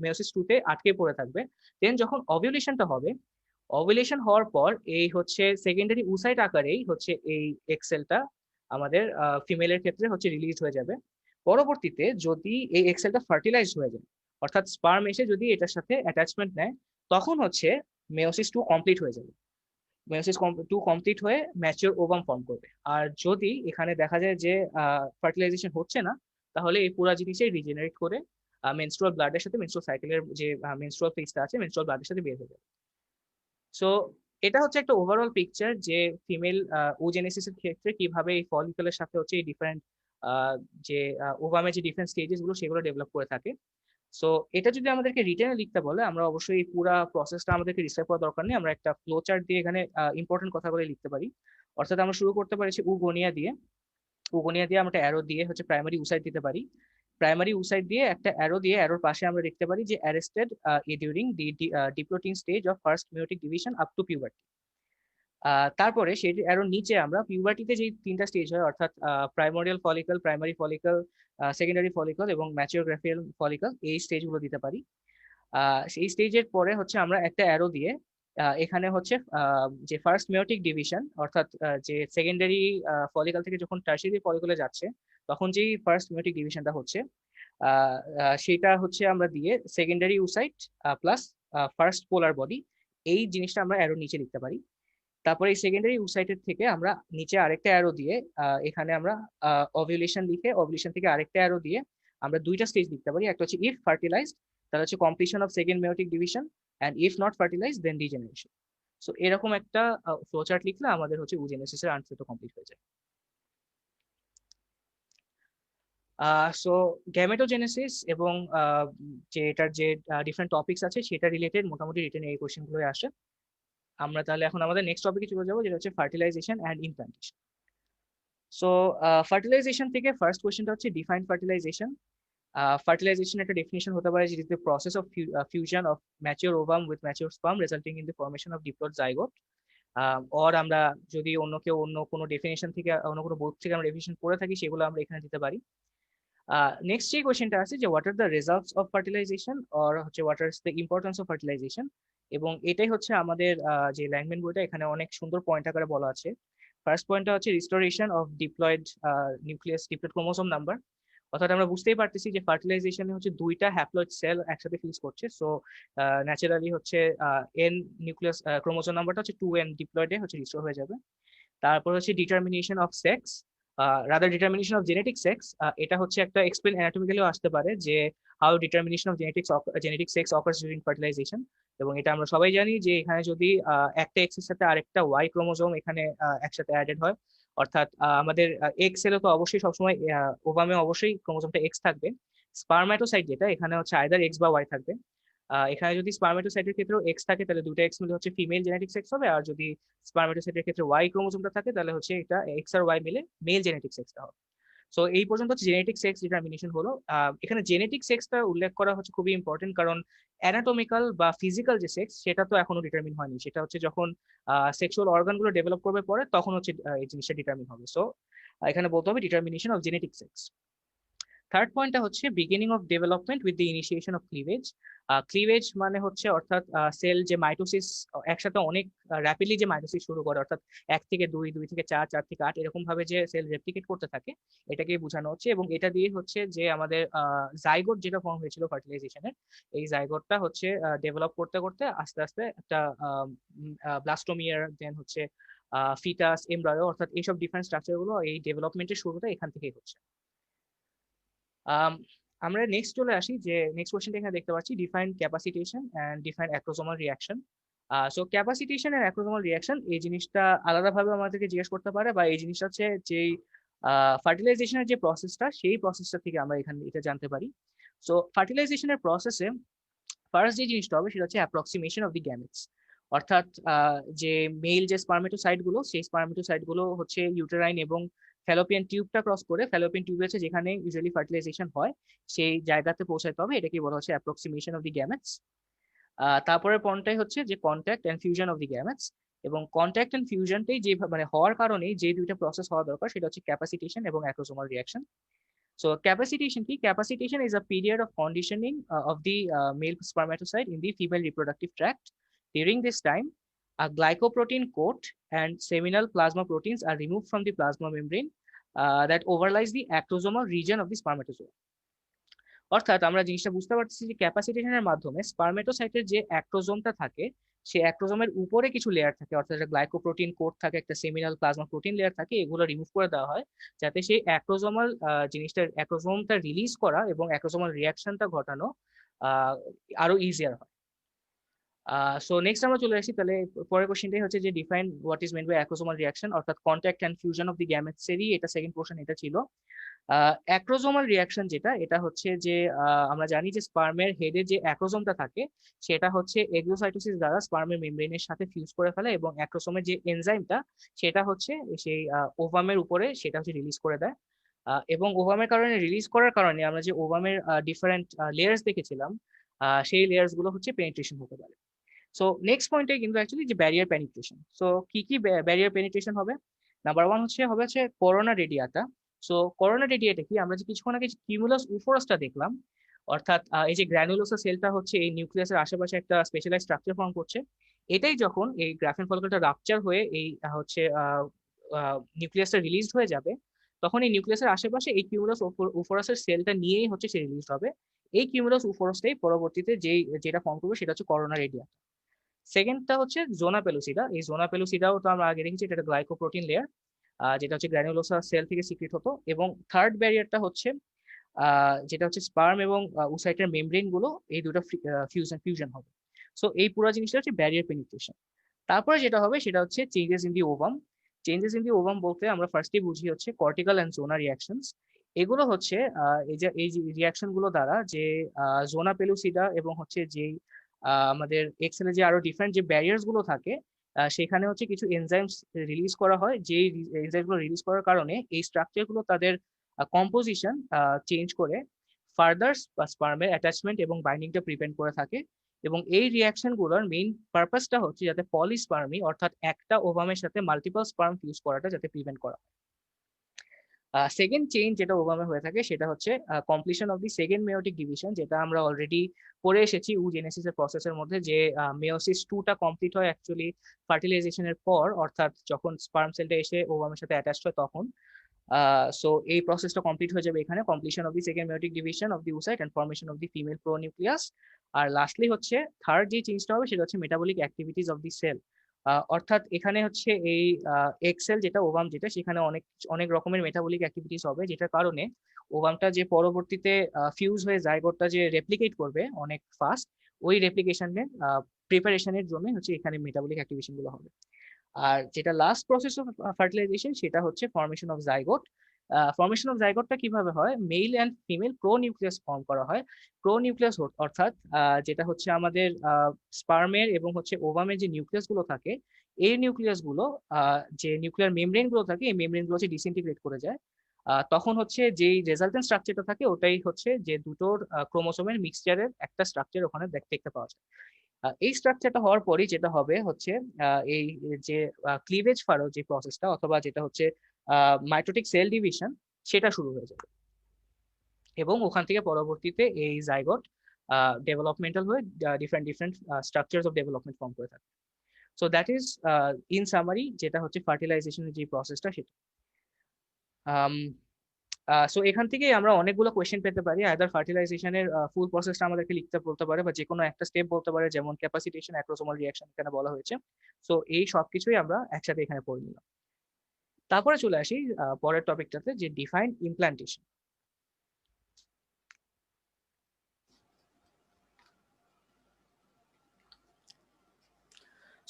মেয়োসিস 2 তে আটকে পড়ে থাকবে। দেন যখন অভিউলেশনটা হবে, অভিউলেশন হওয়ার পর এই হচ্ছে সেকেন্ডারি উসাইট আকারেই হচ্ছে এই এক্সেলটা আমাদের ফিমেলের ক্ষেত্রে হচ্ছে রিলিজ হয়ে যাবে। পরবর্তীতে যদি এই এক্সেলটা ফার্টিলাইজ হয়ে যায়, অর্থাৎ স্পার্ম এসে যদি এটার সাথে অ্যাটাচমেন্ট নেয়, তখন হচ্ছে মেয়োসিস 2 কমপ্লিট হয়ে যাবে। মেয়োসিস 2 কমপ্লিট হয়ে ম্যাচিওর ওভাম ফর্ম করবে। আর যদি এখানে দেখা যায় যে ফার্টিলাইজেশন হচ্ছে না, তাহলে এই পুরো জিনিসটাই রিজেনারেট করে মেনস্ট্রুয়াল ব্লাডের সাথে, মেনস্ট্রুয়াল সাইকেলের যে মেনস্ট্রুয়াল ফেজটা আছে, মেনস্ট্রুয়াল ব্লাডের সাথে বের হয়ে যাবে। সো এটা হচ্ছে একটা ওভারঅল পিকচার যে ফিমেল ওজেনেসিসের ক্ষেত্রে কিভাবে এই ফলিকলের সাথে হচ্ছে এই ডিফারেন্ট যে ওভামের যে ডিফারেন্ট স্টেজেস গুলো সেগুলো ডেভেলপ করে থাকে। সো এটা যদি আমাদেরকে রিটেনে লিখতে বলে, আমরা অবশ্যই এই পুরো প্রসেসটা আমাদেরকে ডিসক্রাইব করার দরকার নেই, আমরা একটা ফ্লো চার্ট দিয়ে এখানে ইম্পর্টেন্ট কথাগুলো লিখতে পারি। অর্থাৎ আমরা শুরু করতে পারি উগোনিয়া দিয়ে। উগোনিয়া দিয়ে আমরা একটা অ্যারো দিয়ে হচ্ছে প্রাইমারি উসাইড দিতে পারি। প্রাইমারি উসাইড দিয়ে একটা অ্যারো দিয়ে, অ্যারোর পাশে আমরা দেখতে পারি যে arrested during the diplotene stage of first meiotic division up to puberty. তারপরে সেই অ্যারোর নিচে আমরা পিউবার্টিতে যে তিনটা স্টেজ হয়, অর্থাৎ primordial follicle, primary follicle, secondary follicle এবং ম্যাচিওগ্রাফিয়াল ফলিকল, এই স্টেজগুলো দিতে পারি। সেই স্টেজের পরে হচ্ছে আমরা একটা অ্যারো দিয়ে এখানে হচ্ছে যে ফার্স্ট মেয়োটিক ডিভিশন, অর্থাৎ যে সেকেন্ডারি ফলিকল থেকে যখন টার্সিয়ারি ফলিকলে যাচ্ছে, তখন যেই ফার্স্ট মেয়োটিক ডিভিশনটা হচ্ছে সেটা হচ্ছে আমরা দিয়ে secondary oocyte plus first polar body, এই জিনিসটা আমরা অ্যারো নিচে লিখতে পারি। তারপরে এই সেকেন্ডারি উসাইটের থেকে আমরা নিচে আরেকটা অ্যারো দিয়ে এখানে আমরা ওভিউলেশন লিখে, ওভিউলেশন থেকে আরেকটা অ্যারো দিয়ে আমরা দুইটা স্টেজ লিখতে পারি। একটা হচ্ছে ইফ ফার্টিলাইজড, তাহলে হচ্ছে completion of second meiotic division, and if not fertilised then degeneration. So এরকম একটা ফ্লোচার্ট লিখলে আমাদের হচ্ছে ওজেনেসিসের আনসারটা কমপ্লিট হয়ে যায়। সো গ্যামেটোজেনেসিস এবং যে এটার যে ডিফারেন্ট টপিকস আছে সেটা রিলেটেড মোটামুটি রিটেন এই কোশ্চেন গুলো আসে। আমরা তাহলে এখন আমাদের নেক্সট টপিকে চলে যাবো, যেটা হচ্ছে fertilisation and implantation. So fertilisation থেকে ফার্স্ট কোশ্চেনটা হচ্ছে ডিফাইন ফার্টিলাইজেশন। ফার্টিলাইজেশন একটা ডেফিনিশন হতে পারে যে is the process of fusion of mature ovum with mature sperm resulting in the formation of diploid zygote. Or আমরা যদি অন্য কোনো ডেফিনেশন থেকে, অন্য কোনো বই থেকে আমরা ডেফিনেশন পড়ে থাকি, সেগুলো আমরা এখানে দিতে পারি। নেক্সট যে কোয়েশ্চেনটা আছে যে what are the results of fertilisation, or হচ্ছে what are the importance of fertilisation. এবং এটাই হচ্ছে আমাদের যে ল্যাংম্যান বইটা, এখানে অনেক সুন্দর পয়েন্ট আকারে বলা আছে। ফার্স্ট পয়েন্টটা হচ্ছে restoration of diploid nucleus, diploid chromosome number. অর্থাৎ আমরা বুঝতেই পারতেছি যে ফার্টিলাইজেশনে হচ্ছে দুইটা হ্যাপ্লয়েড সেল একসাথে ফিউজ করছে। সো ন্যাচারালি হচ্ছে এন নিউক্লিয়াস ক্রোমোসোম নাম্বারটা হচ্ছে 2n ডিপ্লয়েডে হচ্ছে রিস্টোর হয়ে যাবে। তারপর হচ্ছে determination of sex, rather determination of genetic sex. এটা হচ্ছে একটা এক্সপ্লেন অ্যানাটমিক্যালিও আসতে পারে যে how determination of genetic sex occurs during fertilisation. এবং এটা আমরা সবাই জানি যে এখানে যদি একটা এক্স এর সাথে আরেকটা ওয়াই ক্রোমোজোম এখানে একসাথে অ্যাডেড হয়, অর্থাৎ আমাদের এক্স সেলে তো অবশ্যই সবসময় ওভামে অবশ্যই ক্রোমোজোমটা এক্স থাকবে। স্পারম্যাটোসাইট যেটা, এখানে হচ্ছে আইদার এক্স বা ওয়াই থাকবে। এখানে যদি স্পারমেটোসাইটের ক্ষেত্রেও এক্স থাকে, তাহলে দুটো এক্স মিলে হচ্ছে ফিমেল জেনেটিক সেক্স হবে। আর যদি স্পারমেটোসাইটের ক্ষেত্রে ওয়াই ক্রোমোজোমটা থাকে, তাহলে হচ্ছে এটা এক্স আর ওয়াই মিলে মেল জেনেটিক সেক্সটা হবে। সো এই পর্যন্ত হচ্ছে জেনেটিক সেক্স ডিটারমিনেশন হলো। এখানে জেনেটিক সেক্সটা উল্লেখ করা হচ্ছে খুবই ইম্পর্টেন্ট, কারণ অ্যানাটমিক্যাল বা ফিজিক্যাল যে সেক্স সেটা তো এখনো ডিটারমিন হয়নি। সেটা হচ্ছে যখন সেক্সুয়াল অর্গানগুলো ডেভেলপ করবে পরে, তখন হচ্ছে এই জিনিসটা ডিটারমিন হবে। সো এখানে বলতে হবে determination of genetic sex. Third পয়েন্টটা হচ্ছে beginning of development with the initiation of cleavage. Cleavage মানে হচ্ছে অর্থাৎ সেল যে মাইটোসিস একসাথে অনেক র্যাপিডলি যে মাইটোসিস শুরু করে, অর্থাৎ 1 থেকে 2, 2 থেকে 4, 4 থেকে 8 এরকম ভাবে যে সেল রেপ্লিকেট করতে থাকে, এটাকে বোঝানো হচ্ছে। এবং এটা দিয়ে হচ্ছে যে আমাদের জাইগোট যেটা ফর্ম হয়েছিল ফার্টিলাইজেশনের, এই জাইগোটটা হচ্ছে ডেভেলপ করতে করতে আস্তে আস্তে একটা ব্লাস্টোমিয়ার, দেন হচ্ছে ফিটাস, এমব্রায়ো, অর্থাৎ এইসব ডিফারেন্ট স্ট্রাকচার গুলো এই ডেভেলপমেন্টের শুরুটা এখান থেকেই হচ্ছে। আমরা নেক্সট চলে আসি যে নেক্সট কোশ্চেনটা এখানে দেখতে পাচ্ছি, define capacitation and define acrosomal reaction. So capacitation and acrosomal reaction, এই জিনিসটা আলাদাভাবে আমাদেরকে জিজ্ঞেস করতে পারে, বা এই জিনিসটা হচ্ছে যে ফার্টিলাইজেশনের যে প্রসেসটা, সেই প্রসেসটা থেকে আমরা এখানে এটা জানতে পারি। সো ফার্টিলাইজেশনের প্রসেসে ফার্স্ট যে জিনিসটা হবে সেটা হচ্ছে অ্যাপ্রক্সিমেশন অফ দি গ্যামেটস। অর্থাৎ যে মেল যে স্পার্মেটোসাইট গুলো, সেই স্পার্মেটোসাইট গুলো হচ্ছে ইউটেরাইন এবং ফ্যালোপিয়ান টিউবটা ক্রস করে, ফ্যালোপিয়ান টিউব হচ্ছে যেখানে ইউজুয়ালি ফার্টিলাইজেশন হয়, সেই জায়গাতে পৌঁছাতে হবে, এটাকে বলা হচ্ছে অ্যাপ্রক্সিমেশন অফ দি গ্যামেটস। তারপরের পয়েন্টটাই হচ্ছে যে contact and fusion of the gametes, এবং কন্ট্যাক্ট অ্যান্ড ফিউশনটাই যে মানে হওয়ার কারণেই যে দুইটা প্রসেস হওয়া দরকার সেটা হচ্ছে ক্যাপাসিটেশন এবং অ্যাক্রোসোমাল রিয়াকশন। So capacitation কি? Capacitation is a period of conditioning of the male spermatocyte in the female reproductive tract. During this time, a glycoprotein coat and seminal plasma proteins are removed from the plasma membrane that overlies the acrosomal region of the spermatozoa. অর্থাৎ আমরা জিনিসটা বুঝতে পারছি যে ক্যাপাসিটেশনের মাধ্যমে স্পারমেটোসাইটের যে অ্যাক্রোজোমটা থাকে, সেই অ্যাক্রোজোমের উপরে কিছু লেয়ার থাকে, অর্থাৎ একটা গ্লাইকোপ্রোটিন কোট থাকে, একটা সেমিনাল প্লাজমা প্রোটিন লেয়ার থাকে, এগুলো রিমুভ করে দেওয়া হয় যাতে সেই অ্যাক্রোজোমাল জিনিসটা, অ্যাক্রোজোমটা রিলিজ করা এবং অ্যাক্রোজোমাল রিয়াকশনটা ঘটানো আরো ইজিয়ার হয়। সো নেক্সট আমরা চলে আসি তাহলে পরের কোশ্চেনটাই হচ্ছে যে define what is meant by acrosomal reaction, অর্থাৎ contact and fusion of the গ্যামেটসেরই এটা সেকেন্ড পোর্শন এটা ছিল। অ্যাক্রোজোমাল রিয়াকশন যেটা, এটা হচ্ছে যে আমরা জানি যে স্পার্মের হেডে যে অ্যাক্রোজোমটা থাকে সেটা হচ্ছে এক্সোসাইটোসিস দ্বারা স্পার্মের মেমব্রেনের সাথে ফিউজ করে ফেলে, এবং অ্যাক্রোসোমের যে এনজাইমটা সেটা হচ্ছে সেই ওভামের উপরে সেটা হচ্ছে রিলিজ করে দেয়। এবং ওভামের কারণে রিলিজ করার কারণে আমরা যে ওভামের ডিফারেন্ট লেয়ার্স দেখেছিলাম, সেই লেয়ার্স গুলো হচ্ছে পেনিট্রেশন হতে পারে। সো নেক্সট পয়েন্টে কিন্তু অ্যাকচুয়ালি যে ব্যারিয়ার পেনিট্রেশন। সো কি কি ব্যারিয়ার পেনিট্রেশন হবে? নাম্বার ওয়ান হচ্ছে করোনা রেডিয়াটা। সো করোনা রেডিয়াটা কি? আমরা যে কিছুক্ষণ আগে কিউমুলাস উফোরাসটা দেখলাম, অর্থাৎ এই যে গ্র্যানুলোসা সেলটা হচ্ছে এই নিউক্লিয়াসের আশেপাশে একটা স্পেশালাইজ স্ট্রাকচার ফর্ম করছে, এটাই যখন এই গ্রাফেন ফলিকলটা রাপচার হয়ে এই হচ্ছে নিউক্লিয়াসটা রিলিজড হয়ে যাবে, তখন এই নিউক্লিয়াসের আশেপাশে এই কিউমুলাস উফোরাসের সেলটা নিয়েই হচ্ছে সে রিলিজ হবে। এই কিউমুলাস উফোরাসটাই পরবর্তীতে যেটা ফর্ম করবে সেটা হচ্ছে করোনা রেডিয়া। সেকেন্ডটা হচ্ছে জোনা পেলুসিডা। এই জোনা পেলুসিডাও তো আমরা আগে দেখেছি, এটা গ্লাইকোপ্রোটিন লেয়ার যেটা হচ্ছে গ্র্যানুলোসা সেল থেকে সিক্রিট হতো। এবং থার্ড ব্যারিয়ারটা হচ্ছে যেটা হচ্ছে স্পার্ম এবং উসাইটের মেমব্রেন গুলো, এই দুটো ফিউশন হবে। সো এই পুরো জিনিসটা হচ্ছে ব্যারিয়ার পেনিট্রেশন। তারপরে যেটা হবে সেটা হচ্ছে changes in the ovum. Changes in the ovum বলতে আমরা ফার্স্টলি বুঝি হচ্ছে কর্টিক্যাল অ্যান্ড জোনা রিয়াকশনস। এগুলো হচ্ছে এই রিয়াকশন গুলো দ্বারা যে জোনা পেলুসিডা এবং হচ্ছে যে আমাদের এক্সেলে যে আরো ডিফারেন্ট যে ব্যারিয়ার্স গুলো থাকে, সেখানে হচ্ছে কিছু এনজাইমস রিলিজ করা হয়, যে এনজাইম গুলো রিলিজ করার কারণে এই স্ট্রাকচার গুলো তাদের কম্পোজিশন চেঞ্জ করে ফার্দার স্পার্মের অ্যাটাচমেন্ট এবং বাইন্ডিংটা প্রিভেন্ট করে থাকে। এবং এই রিয়াকশন গুলোর মেইন পারপাসটা হচ্ছে যাতে পলিস্পার্মি, অর্থাৎ একটা ওভামের সাথে মাল্টিপল স্পার্ম ফিউজ করাটা যাতে প্রিভেন্ট করা। সেকেন্ড চেইন যেটা ওভামে হয়ে থাকে সেটা হচ্ছে completion of the second meiotic division, যেটা আমরা অলরেডি পড়ে এসেছি উজেনেসিসের প্রসেসের মধ্যে, যে মেয়োসিস 2টা কমপ্লিট হয় অ্যাকচুয়ালি ফার্টিলাইজেশনের পর, অর্থাৎ যখন স্পার্ম সেলটা এসে ওভামের সাথে অ্যাটাচড হয় তখন। সো এই প্রসেসটা কমপ্লিট হয়ে যাবে এখানে, completion of the second meiotic division of the oocyte and formation of the female pronucleus. আর লাস্টলি হচ্ছে থার্ড যে চেঞ্জটা হবে সেটা হচ্ছে metabolic activities of the cell. অর্থাৎ এখানে হচ্ছে এই এক্সেল যেটা ওভাম যেটা, সেখানে অনেক অনেক রকমের মেটাবলিক অ্যাক্টিভিটিস হবে, যেটার কারণে ওভামটা যে পরবর্তীতে ফিউজ হয়ে জাইগোটটা যে রেপ্লিকেট করবে অনেক ফাস্ট, ওই রেপ্লিকেশনের প্রিপারেশনের জন্য হচ্ছে এখানে মেটাবলিক অ্যাক্টিভিশন গুলো হবে। আর যেটা লাস্ট প্রসেস অফ ফার্টিলাইজেশন সেটা হচ্ছে formation of zygote. Formation of জাইগোটটা কিভাবে হয়? Male and female pronucleus form করা হয়। প্রো নিউক্লিয়াস অর্থাৎ যেটা হচ্ছে আমাদের স্পার্মের এবং হচ্ছে ওভামের যে নিউক্লিয়াস গুলো থাকে, এই নিউক্লিয়াস গুলো যে নিউক্লিয়ার মেমব্রেন গুলো থাকে, এই মেমব্রেন গুলো হচ্ছে ডিসইন্টিগ্রেট করে যায়। তখন হচ্ছে যেই রেজাল্টেন্ট স্ট্রাকচারটা থাকে ওটাই হচ্ছে যে দুটোর ক্রোমোসোমের মিক্সচারের একটা স্ট্রাকচার ওখানে দেখতে পাওয়া যায়। এই স্ট্রাকচারটা হওয়ার পরই যেটা হবে হচ্ছে এই যে ক্লিভেজ ফারো যে প্রসেসটা, অথবা যেটা হচ্ছে মাইটোটিক সেল ডিভিশন, সেটা শুরু হয়ে যাবে। এবং ওখান থেকে পরবর্তীতে এই জাইগোট ডেভেলপমেন্টাল হয়ে different different structures of development form করে থাকে। So that is in summary যেটা হচ্ছে ফার্টিলাইজেশনের যে প্রসেসটা সেটা। সো এখান থেকে আমরা অনেকগুলো কোয়েশ্চেন পেতে পারি, আইদার ফার্টিলাইজেশনের ফুল প্রসেসটা আমাদেরকে লিখতে বলতে পারে, বা যে কোনো একটা স্টেপ বলতে পারে, যেমন ক্যাপাসিটেশন, অ্যাক্রোসোমাল রিয়াকশন এখানে বলা হয়েছে। সো এই সবকিছুই আমরা একসাথে এখানে পড়ে নিলাম। তারপরে চলে আসি পরের টপিকটাতে, যে define implantation.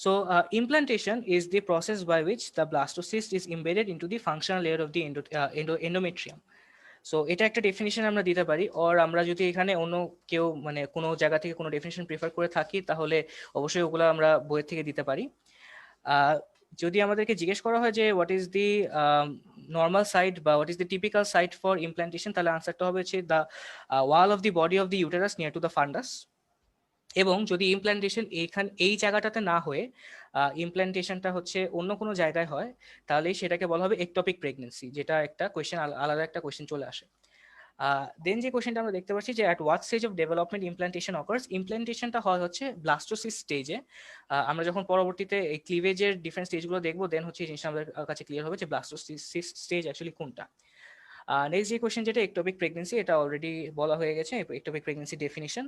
So implantation is the process by which the blastocyst is embedded into the functional layer of the endometrium. So এটা একটা ডেফিনিশন আমরা দিতে পারি, আর আমরা যদি এখানে অন্য কেউ মানে কোনো জায়গা থেকে কোনো ডেফিনিশন প্রেফার করে থাকি তাহলে অবশ্যই ওগুলো আমরা বইয়ের থেকে দিতে পারি। যদি আমাদেরকে জিজ্ঞেস করা হয় যে what is the normal site বা what is the typical site for implantation, তাহলে আনসারটা হবে হচ্ছে the wall of the body of the uterus near to the fundus. এবং যদি ইমপ্ল্যান্টেশন এই জায়গাটাতে না হয়ে ইমপ্ল্যান্টেশনটা হচ্ছে অন্য কোনো জায়গায় হয়, তাহলে সেটাকে বলা হবে একটপিক প্রেগনেন্সি, যেটা একটা কোয়েশ্চেন, আলাদা একটা কোয়েশ্চেন চলে আসে। দেন যে কোয়েশ্চেনটা আমরা দেখতে পাচ্ছি যে at what stage of development implantation occurs, ইমপ্ল্যান্টেশনটা হয় হচ্ছে ব্লাস্টোসিস স্টেজে। আমরা যখন পরবর্তীতে এই ক্লিভেজের ডিফারেন্ট স্টেজগুলো দেখবো, দেন হচ্ছে এই জিনিসটা আমাদের কাছে ক্লিয়ার হবে যে ব্লাস্টোসিস স্টেজ অ্যাকচুয়ালি কোনটা। নেক্সট যে কোয়েশ্চেন, যেটা একটোপিক প্রেগনেন্সি, এটা অলরেডি বলা হয়ে গেছে একটোপিক প্রেগনেন্সি ডেফিনিশন।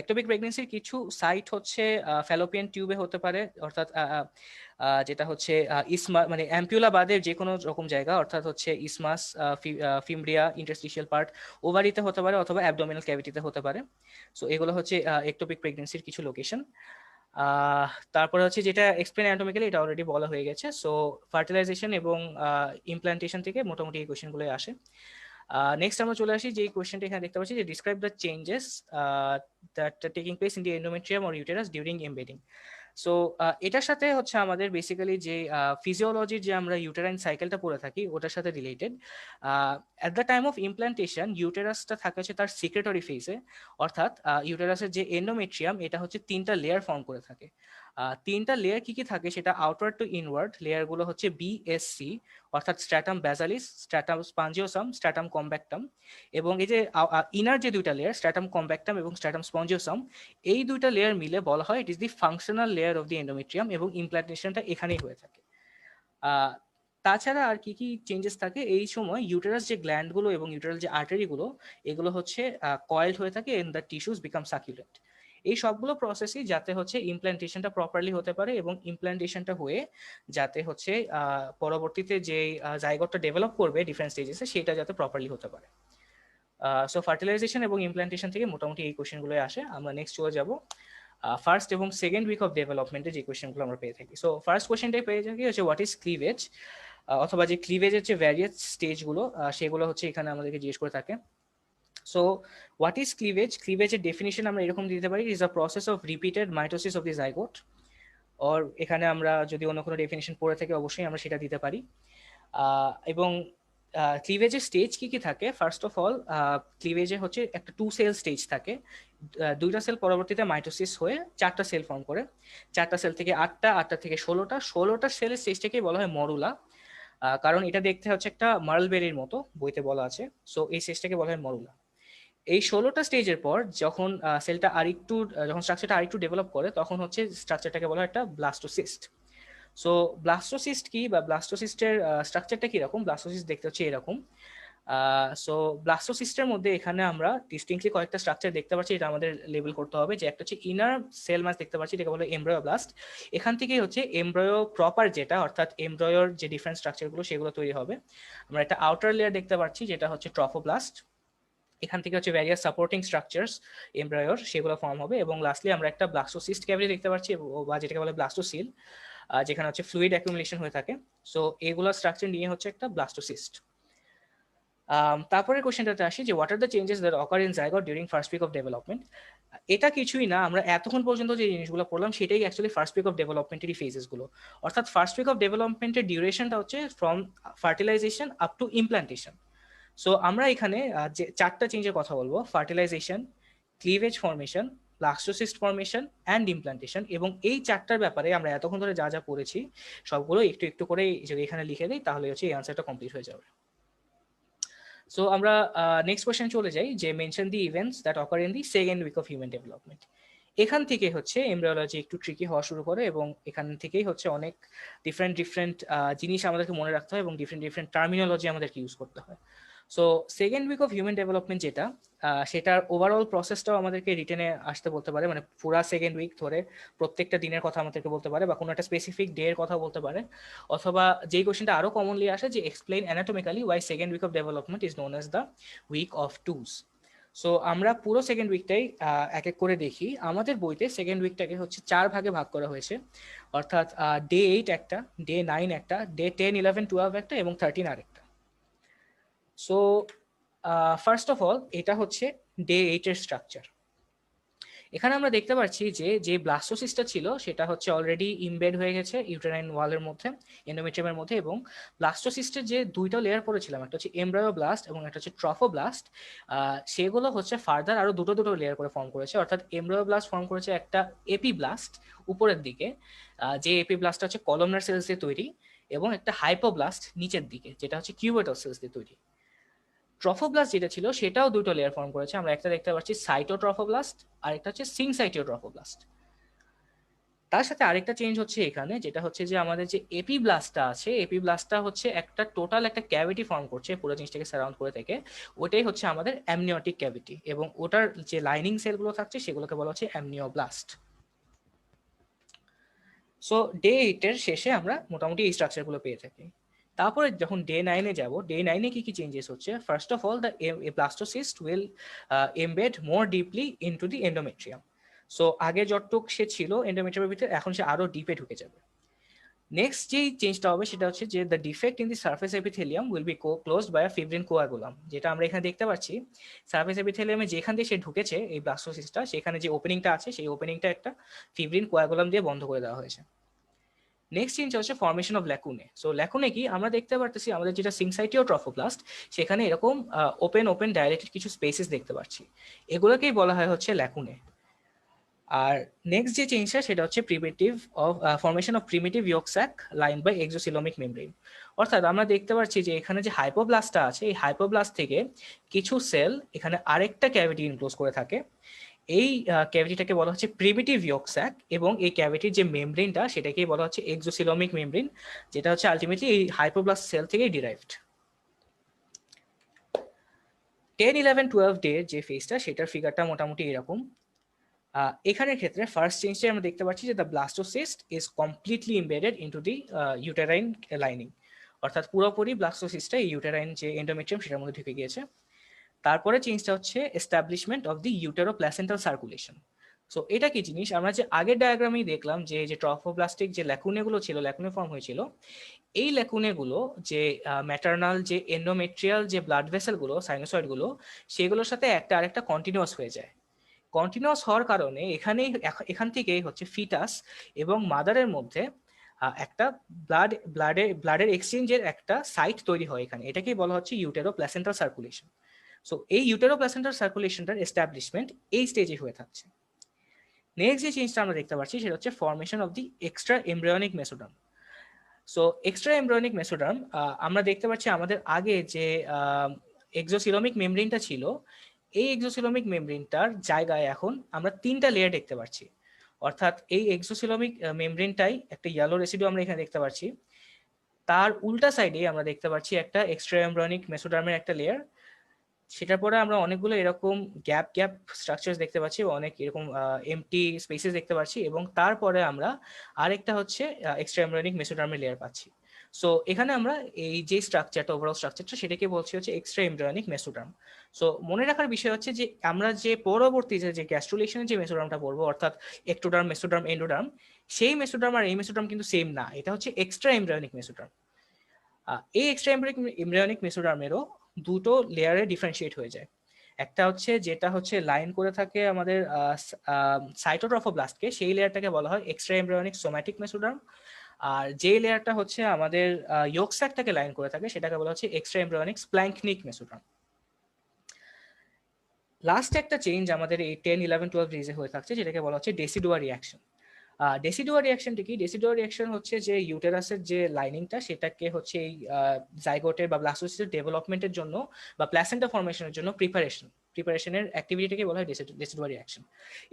একটোপিক প্রেগনেন্সির কিছু সাইট হচ্ছে ফ্যালোপিয়ান টিউবে হতে পারে, অর্থাৎ যেটা হচ্ছে ইসমা মানে অ্যাম্পিউলা বাদের যে কোনো রকম জায়গা, অর্থাৎ হচ্ছে ইসমাস, ফিমব্রিয়া, ইন্টারস্টিশিয়াল পার্ট, ওভারিতে হতে পারে অথবা অ্যাবডোমিনাল ক্যাভিটিতে হতে পারে। সো এগুলো হচ্ছে একটোপিক প্রেগনেন্সির কিছু লোকেশন। তারপরে হচ্ছে যেটা এক্সপ্লেন অ্যানাটমিক্যালি, এটা অলরেডি বলা হয়ে গেছে। সো ফার্টিলাইজেশন এবং ইমপ্ল্যান্টেশন থেকে মোটামুটি এই কোয়েশ্চেনগুলো আসে। নেক্সট আমরা চলে আসি যে কোয়েশ্চেনটা এখানে দেখতে পাচ্ছি, যে describe the changes that taking place in the endometrium or uterus during embedding. So এটার সাথে হচ্ছে আমাদের বেসিক্যালি যে ফিজিওলজির যে আমরা ইউটেরাইন সাইকেলটা পড়ে থাকি ওটার সাথে related. At the time of implantation ইউটেরাসটা থাকে হচ্ছে তার সিক্রেটরি ফেজে, অর্থাৎ ইউটেরাসের যে এন্ডোমেট্রিয়াম এটা হচ্ছে 3টা লেয়ার ফর্ম করে থাকে। 3টা লেয়ার কি কি থাকে, সেটা আউটওয়ার্ড টু ইনওয়ার্ড লেয়ারগুলো হচ্ছে বিএসসি, অর্থাৎ stratum বেসালিস, stratum spongiosum, stratum compactum. এবং এই যে ইনার যে 2টা লেয়ার স্ট্র্যাটাম কম্প্যাক্টাম এবং স্ট্র্যাটাম স্পঞ্জিওসাম, এই 2টা লেয়ার মিলে বলা হয় ইট is the functional layer of the endometrium, এবং ইমপ্ল্যান্টেশনটা এখানেই হয়ে থাকে। তাছাড়া আর কি কি চেঞ্জেস থাকে, এই সময় ইউটেরাস যে গ্ল্যান্ডগুলো এবং ইউটেরাল যে আর্টারিগুলো, এগুলো হচ্ছে কয়েলড হয়ে থাকে এন্ড দ্য টিস্যুস বিকাম সাকিউলেন্ট। এই সবগুলো প্রসেসই যাতে হচ্ছে ইমপ্ল্যান্টেশনটা প্রপারলি হতে পারে, এবং ইমপ্ল্যান্টেশনটা হয়ে যাতে হচ্ছে পরবর্তীতে যে জাইগোটটা ডেভেলপ করবে ডিফারেন্ট স্টেজেসে, সেটা যাতে প্রপারলি হতে পারে। সো ফার্টিলাইজেশন এবং ইমপ্ল্যান্টেশন থেকে মোটামুটি এই কোয়েশ্চেনগুলো আসে। আমরা নেক্সট চলে যাব ফার্স্ট এবং সেকেন্ড উইক অফ ডেভেলপমেন্টে যে কোয়েশ্চেনগুলো আমরা পেয়ে থাকি। সো ফার্স্ট কোয়েশ্চেনটাই পেয়ে থাকি হচ্ছে হোয়াট ইজ ক্লিভেজ, অথবা যে ক্লিভেজের যে ভ্যারিয়াস স্টেজগুলো সেগুলো হচ্ছে এখানে আমাদেরকে জিজ্ঞেস করে থাকে। সো হোয়াট ইজ ক্লিভেজ, ক্লিভেজের ডেফিনিশন আমরা এরকম দিতে পারি, is a process of repeated mitosis of the zygote. Or এখানে আমরা যদি অন্য কোনো ডেফিনিশন পড়ে থাকি অবশ্যই আমরা সেটা দিতে পারি। এবং ক্লিভেজের স্টেজ কি কি থাকে, ফার্স্ট অফ অল ক্লিভেজে হচ্ছে একটা 2 সেল স্টেজ থাকে। 2টা সেল পরবর্তীতে মাইটোসিস হয়ে 4টা সেল ফর্ম করে, 4টা সেল থেকে 8টা, 8টা থেকে 16টা সেলের স্টেজটাকেই বলা হয় মরুলা। কারণ এটা দেখতে হচ্ছে একটা মার্লবেরির মতো, বইতে বলা আছে। সো এই স্টেজটাকে বলা হয় মরুলা। এই 16টা স্টেজের পর যখন সেলটা আরেকটু যখন স্ট্রাকচারটা আরেকটু ডেভেলপ করে, তখন হচ্ছে স্ট্রাকচারটাকে বলা হয় একটা ব্লাস্টোসিস্ট। সো ব্লাস্টোসিস্ট কি, বা ব্লাস্টোসিস্টের স্ট্রাকচারটা কিরকম, ব্লাস্টোসিস্ট দেখতে হচ্ছে এরকম। সো ব্লাস্টোসিস্টের মধ্যে এখানে আমরা ডিস্টিংক্টলি কয়েকটা স্ট্রাকচার দেখতে পাচ্ছি, এটা আমাদের লেবেল করতে হবে। যে একটা হচ্ছে ইনার সেল মাস দেখতে পাচ্ছি, এটাকে বলে এমব্রায়োব্লাস্ট। এখান থেকেই হচ্ছে এমব্রায়ো প্রপার যেটা, অর্থাৎ এমব্রায়োর যে ডিফারেন্ট স্ট্রাকচারগুলো সেগুলো তৈরি হবে। আমরা একটা আউটার লেয়ার দেখতে পাচ্ছি যেটা হচ্ছে ট্রফোব্লাস্ট, এখান থেকে হচ্ছে ভ্যারিয়াস সাপোর্টিং স্ট্রাকচারস এমব্রায়োর সেগুলো ফর্ম হবে। এবং লাস্টলি আমরা একটা ব্লাস্টোসিস্ট ক্যাভিটি দেখতে পাচ্ছি, বা যেটাকে বলে ব্লাস্টোসিল, যেখানে হচ্ছে ফ্লুইড অ্যাকুমুলেশন হয়ে থাকে। সো এগুলো স্ট্রাকচার নিয়ে হচ্ছে একটা ব্লাস্টোসিস্ট। তারপরে কোশ্চেনটাতে আসি যে what are the changes that occur in zygote during first week of development. এটা কিছুই না, আমরা এতক্ষণ পর্যন্ত যে জিনিসগুলো পড়লাম সেটাই অ্যাকচুয়ালি ফার্স্ট উইক অফ ডেভেলপমেন্টেরই ফেজেসগুলো। অর্থাৎ ফার্স্ট উইক অফ ডেভেলপমেন্টের ডিউরেশনটা হচ্ছে from fertilisation up to implantation. So আমরা এখানে যে 4টা চেঞ্জের কথা বলবো, fertilisation, cleavage formation, blastocyst formation and implantation. এবং এই 4টার ব্যাপারে আমরা এতক্ষণ ধরে যা যা পড়েছি সবগুলো একটু একটু করে যদি এখানে লিখে দিই, তাহলে হচ্ছে এই আনসারটা কমপ্লিট হয়ে যাবে। সো আমরা নেক্সট কোয়েশ্চেন চলে যাই, যে mention the events that occur in the second week of human development. এখান থেকে হচ্ছে এমব্রায়োলজি একটু ট্রিকি হওয়া শুরু করে, এবং এখান থেকেই হচ্ছে অনেক ডিফারেন্ট জিনিস আমাদেরকে মনে রাখতে হয়, এবং ডিফারেন্ট টার্মিনোলজি আমাদেরকে ইউজ করতে হয়। So second week of human development যেটা, সেটার ওভারঅল প্রসেসটাও আমাদেরকে রিটেনে আসতে বলতে পারে, মানে পুরা সেকেন্ড উইক ধরে প্রত্যেকটা দিনের কথা আমাদেরকে বলতে পারে, বা কোনো একটা স্পেসিফিক ডে এর কথা বলতে পারে। অথবা যেই কোশ্চেনটা আরো কমনলি আসে, যে explain anatomically why second week of development is known as the week of twos. So আমরা পুরো সেকেন্ড উইকটাই এক এক করে দেখি। আমাদের বইতে সেকেন্ড উইকটাকে হচ্ছে 4 ভাগে ভাগ করা হয়েছে, অর্থাৎ ডে 8 একটা, ডে 9 একটা, ডে 10, 11, 12 একটা, এবং 13 আরেকটা। সো ফার্স্ট অফ অল এটা হচ্ছে ডে 8 এর স্ট্রাকচার। এখানে আমরা দেখতে পাচ্ছি যে যে ব্লাস্টোসিস্টটা ছিল সেটা হচ্ছে অলরেডি ইমবেড হয়ে গেছে ইউটেরাইন ওয়ালের মধ্যে, এন্ডোমেট্রিয়ামের মধ্যে, এবং ব্লাস্টোসিস্টের যে দুইটা লেয়ার পড়েছিলাম, একটা হচ্ছে এমব্রায়োব্লাস্ট এবং একটা হচ্ছে ট্রফোব্লাস্ট, সেগুলো হচ্ছে ফার্দার আরো দুটো দুটো লেয়ার করে ফর্ম করেছে। অর্থাৎ এমব্রায়োব্লাস্ট ফর্ম করেছে একটা এপিব্লাস্ট উপরের দিকে, যে এপিব্লাস্টটা হচ্ছে কলমনার সেলস দিয়ে তৈরি, এবং একটা হাইপোব্লাস্ট নিচের দিকে যেটা হচ্ছে কিউবেটাল সেলস দিয়ে তৈরি। ট্রফোব্লাস্ট যেটা ছিল সেটাও দুটো লেয়ার ফর্ম করেছে, আমরা একটা দেখতে পাচ্ছি সাইটোট্রফোব্লাস্ট আর একটা হচ্ছে সিনসাইটোট্রফোব্লাস্ট। তার সাথে আরেকটা চেঞ্জ হচ্ছে এখানে, যেটা হচ্ছে যে আমাদের যে এপিব্লাস্টটা আছে, এপিব্লাস্টটা হচ্ছে একটা টোটাল একটা ক্যাভিটি ফর্ম করছে পুরো জিনিসটাকে সারাউন্ড করে থেকে, ওটাই হচ্ছে আমাদের অ্যামনিওটিক ক্যাভিটি, এবং ওটার যে লাইনিং সেলগুলো থাকছে সেগুলোকে বলা হচ্ছে অ্যামনিওব্লাস্ট। সো ডে 8 এর শেষে আমরা মোটামুটি এই স্ট্রাকচারগুলো পেয়ে থাকি। তারপরে যখন ডে 9-এ যাব, ডে 9-এ কি কি চেঞ্জেস হচ্ছে? First of all, the blastocyst will embed more deeply into the endometrium. So আগে যতটুক সে ছিল এন্ডোমেট্রিয়ামের ভিতরে, এখন সে আরো ডিপে ঢুকে যাবে। নেক্সট যেই চেঞ্জটা হবে সেটা হচ্ছে যে the defect in the surface epithelium will be closed by a fibrin coagulum, যেটা আমরা এখানে দেখতে পাচ্ছি। সারফেস এপিথেলিয়ামে যেখান দিয়ে সে ঢুকেছে এই ব্লাস্টোসিস্টটা, সেখানে যে ওপেনিংটা আছে সেই ওপেনিংটা একটা ফিব্রিন কোয়াগুলাম দিয়ে বন্ধ করে দেওয়া হয়েছে। নেক্সট চেঞ্জ হচ্ছে ফর্মেশন অফ ল্যাকুনে। সো ল্যাকুনে কি আমরা দেখতে পারতেছি, আমাদের যেটা সিনসাইটিও ট্রফোপ্লাস্ট, সেখানে এরকম ওপেন ওপেন ডাইরেক্টেড কিছু স্পেসেস দেখতে পাচ্ছি, এগুলোকেই বলা হয় হচ্ছে ল্যাকুনে। আর নেক্সট যে চেঞ্জটা সেটা হচ্ছে primitive of formation of primitive yolk sac line by exocoelomic membrane. অর্থাৎ আমরা দেখতে পাচ্ছি যে এখানে যে হাইপোব্লাস্টটা আছে, এই হাইপোব্লাস্ট থেকে কিছু সেল এখানে আরেকটা ক্যাভিটি ইনক্লোজ করে থাকে। এই ক্যাভিটিটাকে বলা হচ্ছে প্রিমিটিভ ইয়ক স্যাক, এবং এই ক্যাভিটির যে মেমব্রেনটা সেটাকেই বলা হচ্ছে এক্সোসিলোমিক মেমব্রেন, যেটা হচ্ছে আলটিমেটলি এই হাইপোব্লাস্ট সেল থেকেই ডিরাইভড। 10, 11, 12 ডে যে ফেজটা, সেটার ফিগারটা মোটামুটি এরকম। এখানের ক্ষেত্রে ফার্স্ট চেঞ্জটাই আমরা দেখতে পাচ্ছি যে the blastocyst is completely embedded into the uterine lining, অর্থাৎ পুরোপুরি ব্লাস্টোসিস্টটা এই ইউটেরাইন যে এন্ডোমেট্রিয়াম সেটার মধ্যে ঢুকে গিয়েছে। তারপরে চেঞ্জটা হচ্ছে establishment of the utero placental circulation. So এটা কি জিনিস, আমরা যে আগের ডায়াগ্রামেই দেখলাম যে যে ট্রফোপ্লাস্টিক যে ল্যাকুনেগুলো ছিল, ল্যাকুনে ফর্ম হয়েছিল, এই ল্যাকুনেগুলো যে ম্যাটার্নাল যে এন্ডোমেট্রিয়াল যে ব্লাড ভেসেলগুলো, সাইনোসয়েডগুলো, সেগুলোর সাথে একটা আরেকটা কন্টিনিউয়াস হয়ে যায়। কন্টিনিউয়াস হওয়ার কারণে এখান থেকেই হচ্ছে ফিটাস এবং মাদারের মধ্যে একটা ব্লাডের এক্সচেঞ্জের একটা সাইট তৈরি হয় এখানে, এটাকেই বলা হচ্ছে ইউটেরো প্ল্যাসেন্টাল সার্কুলেশন। সো এই ইউটেরো প্ল্যাসেন্টাল সার্কুলেশনটার এস্টাবলিশমেন্ট এই স্টেজে হয়ে থাকছে। নেক্সট যে চেঞ্জটা আমরা দেখতে পাচ্ছি সেটা হচ্ছে formation of the extra embryonic mesoderm. So extra embryonic mesoderm, আমরা দেখতে পাচ্ছি আমাদের আগে যে এক্সোসিলোমিক মেমব্রেনটা ছিল, এই এক্সোসিলোমিক মেমব্রেনটার জায়গায় এখন আমরা তিনটা লেয়ার দেখতে পাচ্ছি। অর্থাৎ এই এক্সোসিলোমিক মেমব্রেনটাই একটা ইয়েলো রেসিডিউ আমরা এখানে দেখতে পাচ্ছি, তার উল্টা সাইডে আমরা দেখতে পাচ্ছি একটা এক্সট্রা এমব্রায়োনিক মেসোডার্মের একটা লেয়ার, সেটার পরে আমরা অনেকগুলো এরকম গ্যাপ গ্যাপ স্ট্রাকচার দেখতে পাচ্ছি, অনেক এরকম এমটি স্পেসেস দেখতে পাচ্ছি, এবং তারপরে আমরা আরেকটা হচ্ছে এক্সট্রা এমব্রায়োনিক মেসোডার্মের লেয়ার পাচ্ছি। সো এখানে আমরা এই যে স্ট্রাকচারটা, ওভারঅল স্ট্রাকচারটা, সেটাকে বলছি হচ্ছে এক্সট্রা এমব্রায়োনিক মেসোডার্ম। সো মনে রাখার বিষয় হচ্ছে যে আমরা যে পরবর্তী যে গ্যাস্ট্রুলেশনের যে মেসোডার্মটা পড়বো, অর্থাৎ একটোডার্ম, মেসোডার্ম, এন্ডোডার্ম, সেই মেসোডার্ম আর এই মেসোডার্ম কিন্তু সেম না, এটা হচ্ছে এক্সট্রা এমব্রায়োনিক মেসোডার্ম। এই এক্সট্রা এমব্রায়োনিক মেসোডার্মেরও দুটো লেয়ারে ডিফারেন্সিয়েট হয়ে যায়। একটা হচ্ছে যেটা হচ্ছে লাইন করে থাকে আমাদের সাইটোট্রফোব্লাস্টকে, সেই লেয়ারটাকে বলা হয় এক্সট্রা এমব্রায়োনিক সোম্যাটিক মেসোডার্ম। আর যে লেয়ারটা হচ্ছে আমাদের ইয়ক স্যাকটাকে লাইন করে থাকে সেটাকে বলা হচ্ছে এক্সট্রা এমব্রায়োনিক স্প্ল্যাঙ্কনিক মেসোডার্ম। লাস্ট একটা চেঞ্জ আমাদের এই 10, 11, 12 ডেজে হয়ে থাকছে, যেটাকে বলা হচ্ছে ডেসিডুয়া রিয়াকশন। ডেসিডুয়া রিয়াকশনটা কি? ডেসিডুয়া রিয়াকশন হচ্ছে যে ইউটেরাসের যে লাইনিংটা সেটাকে হচ্ছে এই জাইগোটের বা ব্লাস্টোসিস্টের ডেভেলপমেন্টের জন্য বা প্ল্যাসেন্টা ফর্মেশনের জন্য প্রিপারেশনের অ্যাক্টিভিটিটাকে বলা হয় ডেসিডুয়া রিয়াকশন।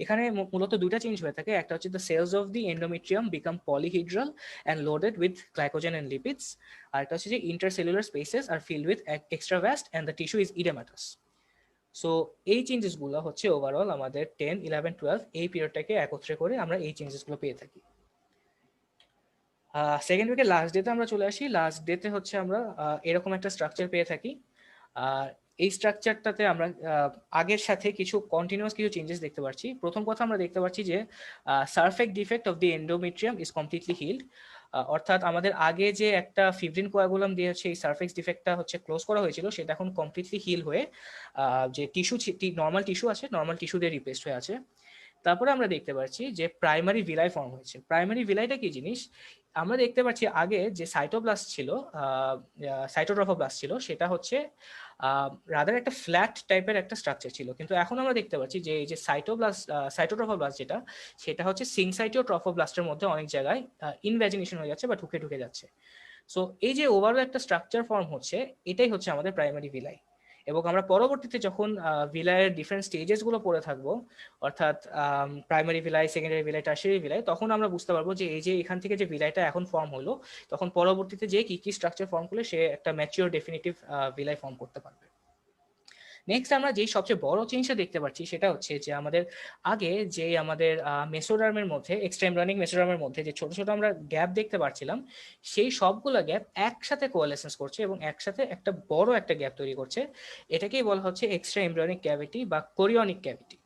এখানে মূলত দুইটা চেঞ্জ হয়ে থাকে, একটা হচ্ছে the cells of the endometrium become polyhedral and loaded with glycogen and lipids, আর একটা হচ্ছে যে intercellular spaces are filled with extravasate and the tissue is edematous. So এই চেঞ্জেসগুলো হচ্ছে ওভারঅল আমাদের 10, 11, 12 এই পিরিয়ডটাকে একত্রে করে আমরা এই চেঞ্জেসগুলো পেয়ে থাকি। সেকেন্ড উইকের লাস্ট ডেতে আমরা চলে আসি। লাস্ট ডেতে হচ্ছে আমরা এরকম একটা স্ট্রাকচার পেয়ে থাকি। এই স্ট্রাকচারটাতে আমরা আগের সাথে কিছু কন্টিনিউয়াস কিছু চেঞ্জেস দেখতে পাচ্ছি। প্রথম কথা আমরা দেখতে পাচ্ছি যে surface defect of the endometrium is completely healed, অর্থাৎ আমাদের আগে যে একটা ফিব্রিন কোয়াগুলাম দিয়ে হচ্ছে এই সারফেক্স ডিফেক্টটা হচ্ছে ক্লোজ করা হয়েছিল, সেটা এখন কমপ্লিটলি হিল হয়ে যে টিস্যু নর্মাল টিস্যু আছে, নর্মাল টিস্যু দিয়ে রিপ্লেসড হয়ে আছে। তারপরে আমরা দেখতে পাচ্ছি যে প্রাইমারি ভিলাই ফর্ম হয়েছে। প্রাইমারি ভিলাইটা কি জিনিস? আমরা দেখতে পাচ্ছি আগে যে সাইটোপ্লাস্ট ছিল, সাইটোট্রফোব্লাস্ট ছিল, সেটা হচ্ছে রাদার একটা ফ্ল্যাট টাইপের একটা স্ট্রাকচার ছিল, কিন্তু এখন আমরা দেখতে পাচ্ছি যে এই যে সাইটোট্রফোব্লাস্ট যেটা, সেটা হচ্ছে সিনসাইটোট্রফোব্লাস্টের মধ্যে অনেক জায়গায় ইনভ্যাজিনেশন হয়ে যাচ্ছে বা ঢুকে ঢুকে যাচ্ছে। সো এই যে ওভারঅল একটা স্ট্রাকচার ফর্ম হচ্ছে, এটাই হচ্ছে আমাদের প্রাইমারি ভিলাই। এবং আমরা পরবর্তীতে যখন ভিলাইয়ের ডিফারেন্ট স্টেজেস গুলো পড়ে থাকবো, অর্থাৎ primary villi, secondary villi, tertiary villi, তখন আমরা বুঝতে পারবো যে এই যে এখান থেকে যে ভিলাইটা এখন ফর্ম হলো, তখন পরবর্তীতে যে কি কি স্ট্রাকচার ফর্ম করলে সে একটা ম্যাচিওর ডেফিনিটিভ ভিলাই ফর্ম করতে পারবে। নেক্সট আমরা যেই সবচেয়ে বড় চেঞ্জটা দেখতে পাচ্ছি সেটা হচ্ছে যে আমাদের আগে যে আমাদের মেসোডার্মের মধ্যে, এক্সট্রাএমব্রায়োনিক মেসোডার্মের মধ্যে যে ছোট ছোট আমরা গ্যাপ দেখতে পাচ্ছিলাম, সেই সবগুলো গ্যাপ একসাথে কোয়ালেসেন্স করছে এবং একসাথে একটা বড় একটা গ্যাপ তৈরি করছে। এটাকেই বলা হচ্ছে এক্সট্রাএমব্রায়োনিক ক্যাভিটি বা কোরিয়নিক ক্যাভিটি।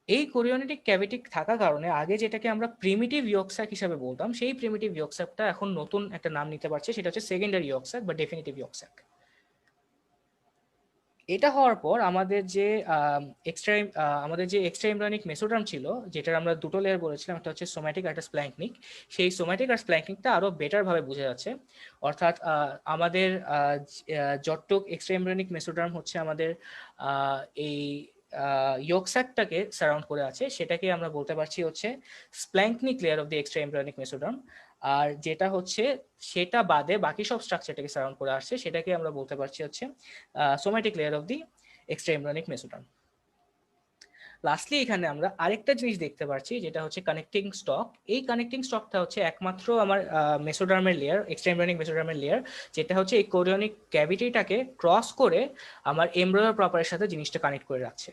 এই কোরিয়নিক ক্যাভিটি থাকার কারণে আগে যেটাকে আমরা প্রিমিটিভ ইয়ক স্যাক হিসাবে বলতাম, সেই প্রিমিটিভ ইয়ক স্যাকটা এখন নতুন একটা নাম নিতে পারছে, সেটা হচ্ছে সেকেন্ডারি ইয়ক স্যাক বা ডেফিনিটিভ ইয়ক স্যাক। এটা হওয়ার পর আমাদের যে এক্সট্রা এমব্রায়োনিক মেসোডার্ম ছিল, যেটার আমরা দুটো লেয়ার বলেছিলাম, একটা হচ্ছে সোম্যাটিক আর একটা স্প্ল্যাঙ্কনিক, সেই সোম্যাটিক আর স্প্ল্যাঙ্কনিকটা আরো বেটার ভাবে বোঝা যাচ্ছে। অর্থাৎ আমাদের যতটুক এক্সট্রা এমব্রায়োনিক মেসোডার্ম হচ্ছে আমাদের এই ইয়ক স্যাকটাকে সারাউন্ড করে আছে, সেটাকে আমরা বলতে পারছি হচ্ছে splanchnic layer of the extra embryonic mesoderm. আর যেটা হচ্ছে সেটা বাদে বাকি সব স্ট্রাকচারটাকে সারাউন্ড করে আসছে, সেটাকে আমরা বলতে পারছি হচ্ছে somatic layer of the extra embryonic mesoderm. Lastly এখানে আমরা আরেকটা জিনিস দেখতে পাচ্ছি, যেটা হচ্ছে কানেক্টিং স্টক। এই কানেক্টিং স্টকটা হচ্ছে একমাত্র আমার মেসোডার্মের লেয়ার, এক্সট্রা এমব্রায়োনিক মেসোডার্মের লেয়ার, যেটা হচ্ছে এই কোরিয়নিক ক্যাভিটিটাকে ক্রস করে আমার এমব্রায়ো প্রপারের সাথে জিনিসটা কানেক্ট করে রাখছে।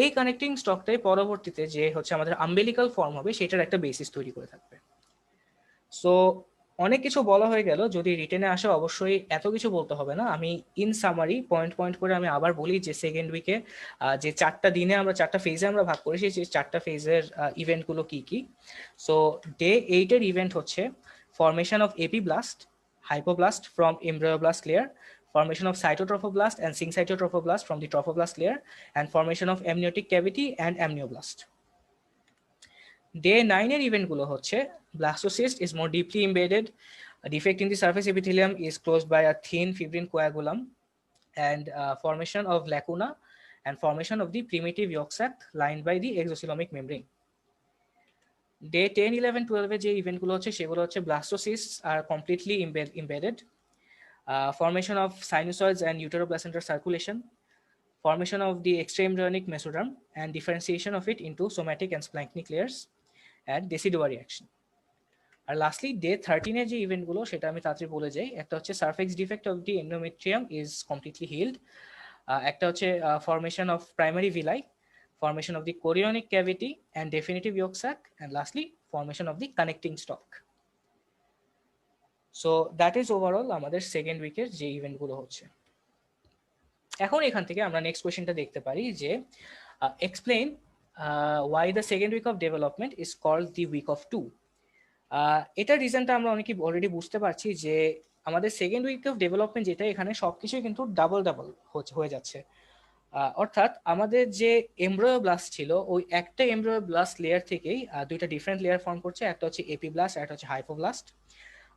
এই কানেক্টিং স্টকটাই পরবর্তীতে যে হচ্ছে আমাদের আম্বেলিকাল ফর্ম হবে, সেটার একটা বেসিস তৈরি করে থাকবে। সো অনেক কিছু বলা হয়ে গেল, যদি রিটেনে আসে অবশ্যই এত কিছু বলতে হবে না। আমি ইন সামারি পয়েন্ট পয়েন্ট করে আমি আবার বলি যে সেকেন্ড উইকে যে 4টা দিনে আমরা 4টা ফেজে আমরা ভাগ করেছি, যে 4টা ফেজের ইভেন্টগুলো কি কি। সো ডে 8-এর ইভেন্ট হচ্ছে formation of epiblast, hypoblast from embryoblast layer, formation of cytotrophoblast and syncytotrophoblast from the trophoblast layer, and formation of amniotic cavity and amnioblast. Day 9-এর ইভেন্টগুলো হচ্ছে blastocyst is more deeply embedded, a defect in the surface epithelium is closed by a thin fibrin coagulum, and formation of lacuna and formation of the primitive yolk sac lined by the exocoelomic membrane. Day 10, 11, 12-এ যে ইভেন্টগুলো হচ্ছে সেগুলো হচ্ছে blastocysts are completely embedded, formation of sinusoids and uteroplacental circulation, formation of the extraembryonic mesoderm and differentiation of it into somatic and splanchnic layers, and decidual reaction. আর লাস্টলি ডে 13-এর যে ইভেন্টগুলো সেটা আমি তাড়াতাড়ি বলে যাই। একটা হচ্ছে surface defect of the endometrium is completely healed, একটা হচ্ছে formation of primary villi, formation of the chorionic cavity and definitive yolk sac, and lastly formation of the connecting stalk. So that is overall আমাদের সেকেন্ড উইকের যে ইভেন্টগুলো হচ্ছে। এখন এখান থেকে আমরা নেক্সট কোয়েশ্চেনটা দেখতে পারি যে explain why the second week of development is called the week of 2। এটার রিজনটা আমরা অনেকেই অলরেডি বুঝতে পারছি যে আমাদের সেকেন্ড উইক অফ ডেভেলপমেন্ট যেটা, এখানে সবকিছুই কিন্তু ডাবল ডাবল হয়ে যাচ্ছে। অর্থাৎ আমাদের যে এমব্রায়োব্লাস্ট ছিল, ওই একটা এমব্রায়োব্লাস্ট লেয়ার থেকেই দুইটা ডিফারেন্ট লেয়ার ফর্ম করছে, একটা হচ্ছে এপিব্লাস্ট আর একটা হচ্ছে হাইপোব্লাস্ট।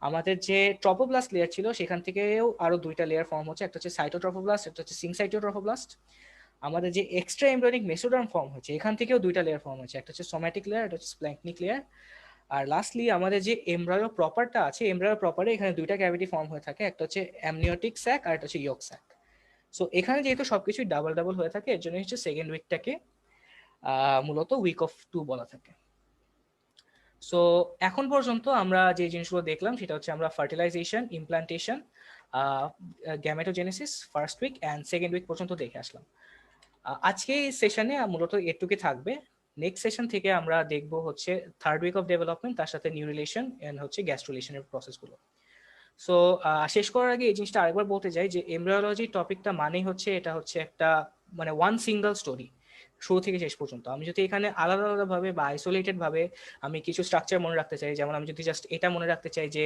আমাদের যে ট্রপোব্লাস্ট লেয়ার ছিল সেখান থেকেও আরো দুইটা লেয়ার ফর্ম হচ্ছে, একটা হচ্ছে সাইটোট্রফোব্লাস্ট, একটা হচ্ছে সিনসাইটোট্রফোব্লাস্ট। আমাদের যে এক্সট্রা এমব্রায়োনিক মেসোডার্ম ফর্ম হচ্ছে, এখান থেকেও দুইটা লেয়ার ফর্ম হচ্ছে, একটা হচ্ছে সোম্যাটিক লেয়ার, একটা হচ্ছে স্প্ল্যাঙ্কনিক লেয়ার। আর লাস্টলি আমাদের যে এমব্রায়ো প্রপারটা আছে, এমব্রায়ো প্রপারে এখানে দুইটা ক্যাভিটি ফর্ম হয়ে থাকে, একটা হচ্ছে অ্যামনিওটিক স্যাক আর একটা হচ্ছে ইয়ক স্যাক। সো এখানে যেহেতু সবকিছুই ডাবল ডাবল হয়ে থাকে, এর জন্য হচ্ছে সেকেন্ড উইকটাকে মূলত উইক অফ 2 বলা থাকে। সো এখন পর্যন্ত আমরা যে জিনিসগুলো দেখলাম সেটা হচ্ছে আমরা fertilisation, implantation, gametogenesis first week and second week পর্যন্ত দেখে আসলাম। আজকে এই সেশনে মূলত এটুকুই থাকবে। নেক্সট সেশন থেকে আমরা দেখবো হচ্ছে থার্ড উইক অফ ডেভেলপমেন্ট, তার সাথে নিউরিলেশন এন্ড হচ্ছে গ্যাস্ট্রুলেশনের প্রসেসগুলো। সো শেষ করার আগে এই জিনিসটা আরেকবার বলতে চাই যে এমব্রায়োলজি টপিকটা মানেই হচ্ছে এটা হচ্ছে একটা মানে ওয়ান সিঙ্গেল স্টোরি। শুরু থেকে শেষ পর্যন্ত। আমি যদি এখানে আলাদা আলাদা ভাবে বা আইসোলেটেড ভাবে আমি কিছু স্ট্রাকচার মনে রাখতে চাই, যেমন আমি যদি জাস্ট এটা মনে রাখতে চাই যে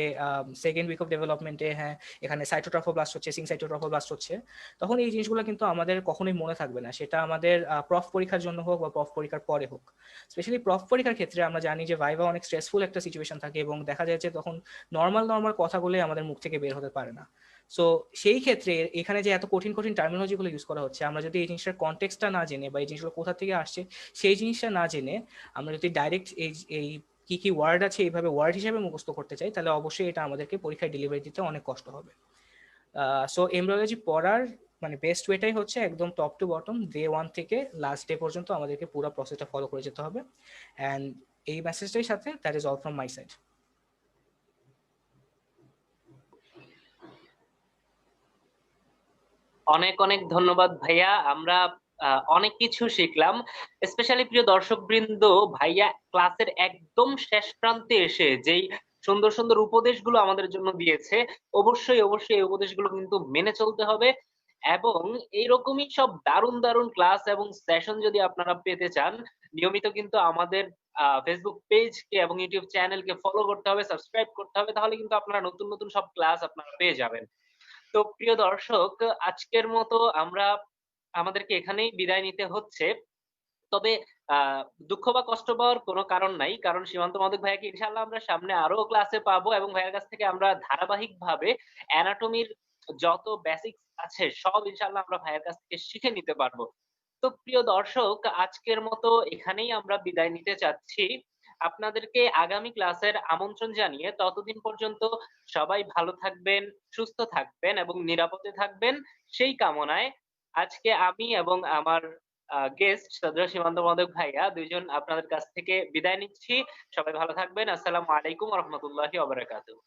সেকেন্ড উইক অফ ডেভেলপমেন্টে হ্যাঁ এখানে সাইটোট্রফোব্লাস্ট হচ্ছে, সিনসাইটোট্রফোব্লাস্ট হচ্ছে, তখন এই জিনিসগুলো কিন্তু আমাদের কখনোই মনে থাকবে না, সেটা আমাদের প্রফ পরীক্ষার জন্য হোক বা প্রফ পরীক্ষার পরে হোক। স্পেশালি প্রফ পরীক্ষার ক্ষেত্রে আমরা জানি যে ভাইভা অনেক স্ট্রেসফুল একটা সিচুয়েশন থাকে এবং দেখা যায় যে তখন নর্মাল নর্মাল কথাগুলোই আমাদের মুখ থেকে বের হতে পারে না। সো সেই ক্ষেত্রে এখানে যে এত কঠিন কঠিন টার্মিনোলজিগুলো ইউজ করা হচ্ছে, আমরা যদি এই জিনিসটার কনটেক্সটটা না জেনে বা এই জিনিসগুলো কোথা থেকে আসছে সেই জিনিসটা না জেনে আমরা যদি ডাইরেক্ট এই কি কি ওয়ার্ড আছে এইভাবে ওয়ার্ড হিসেবে মুখস্থ করতে চাই, তাহলে অবশ্যই এটা আমাদেরকে পরীক্ষায় ডেলিভারি দিতে অনেক কষ্ট হবে। সো এমব্রয়োলজি পড়ার মানে বেস্ট ওয়েটাই হচ্ছে একদম টপ টু বটম ডে 1 থেকে লাস্ট ডে পর্যন্ত আমাদেরকে পুরো প্রসেসটা ফলো করে যেতে হবে। অ্যান্ড এই মেসেজটাই সাথে that is all from my side. অনেক অনেক ধন্যবাদ ভাইয়া, আমরা অনেক কিছু শিখলাম। স্পেশালি প্রিয় দর্শক বৃন্দ, ভাইয়া ক্লাসের একদম শেষ প্রান্তে এসে যেই সুন্দর সুন্দর উপদেশগুলো আমাদের জন্য দিয়েছে, অবশ্যই অবশ্যই এই উপদেশগুলো কিন্তু মেনে চলতে হবে। এবং এইরকমই সব দারুণ দারুণ ক্লাস এবং সেশন যদি আপনারা পেতে চান, নিয়মিত কিন্তু আমাদের ফেসবুক পেজকে এবং ইউটিউব চ্যানেলকে ফলো করতে হবে, সাবস্ক্রাইব করতে হবে, তাহলে কিন্তু আপনারা নতুন নতুন সব ক্লাস আপনারা পেয়ে যাবেন। তো প্রিয় দর্শক, আজকের মতো আমরা আমাদেরকে এখানেই বিদায় নিতে হচ্ছে। তবে আহ দুঃখ বা কষ্ট পাওয়ার কোনো কারণ নাই, কারণ সীমান্ত মাদক ভাইয়াকে ইনশাআল্লাহ আমরা সামনে আরো ক্লাসে পাবো এবং ভাইয়ার কাছ থেকে আমরা ধারাবাহিক ভাবে অ্যানাটমির যত বেসিক্স আছে সব ইনশাআল্লাহ আমরা ভাইয়ার কাছ থেকে শিখে নিতে পারবো। তো প্রিয় দর্শক, আজকের মতো এখানেই আমরা বিদায় নিতে চাচ্ছি। আপনাদেরকে আগামী ক্লাসের আমন্ত্রণ জানিয়ে ততদিন পর্যন্ত সবাই ভালো থাকবেন, সুস্থ থাকবেন এবং নিরাপদে থাকবেন সেই কামনায় আজকে আমি এবং আমার গেস্ট সদর সীমান্ত মাদক ভাইয়া দুইজন আপনাদের কাছ থেকে বিদায় নিচ্ছি। সবাই ভালো থাকবেন। আসসালামু আলাইকুম ওয়া রাহমাতুল্লাহি ওয়া বারাকাতুহু।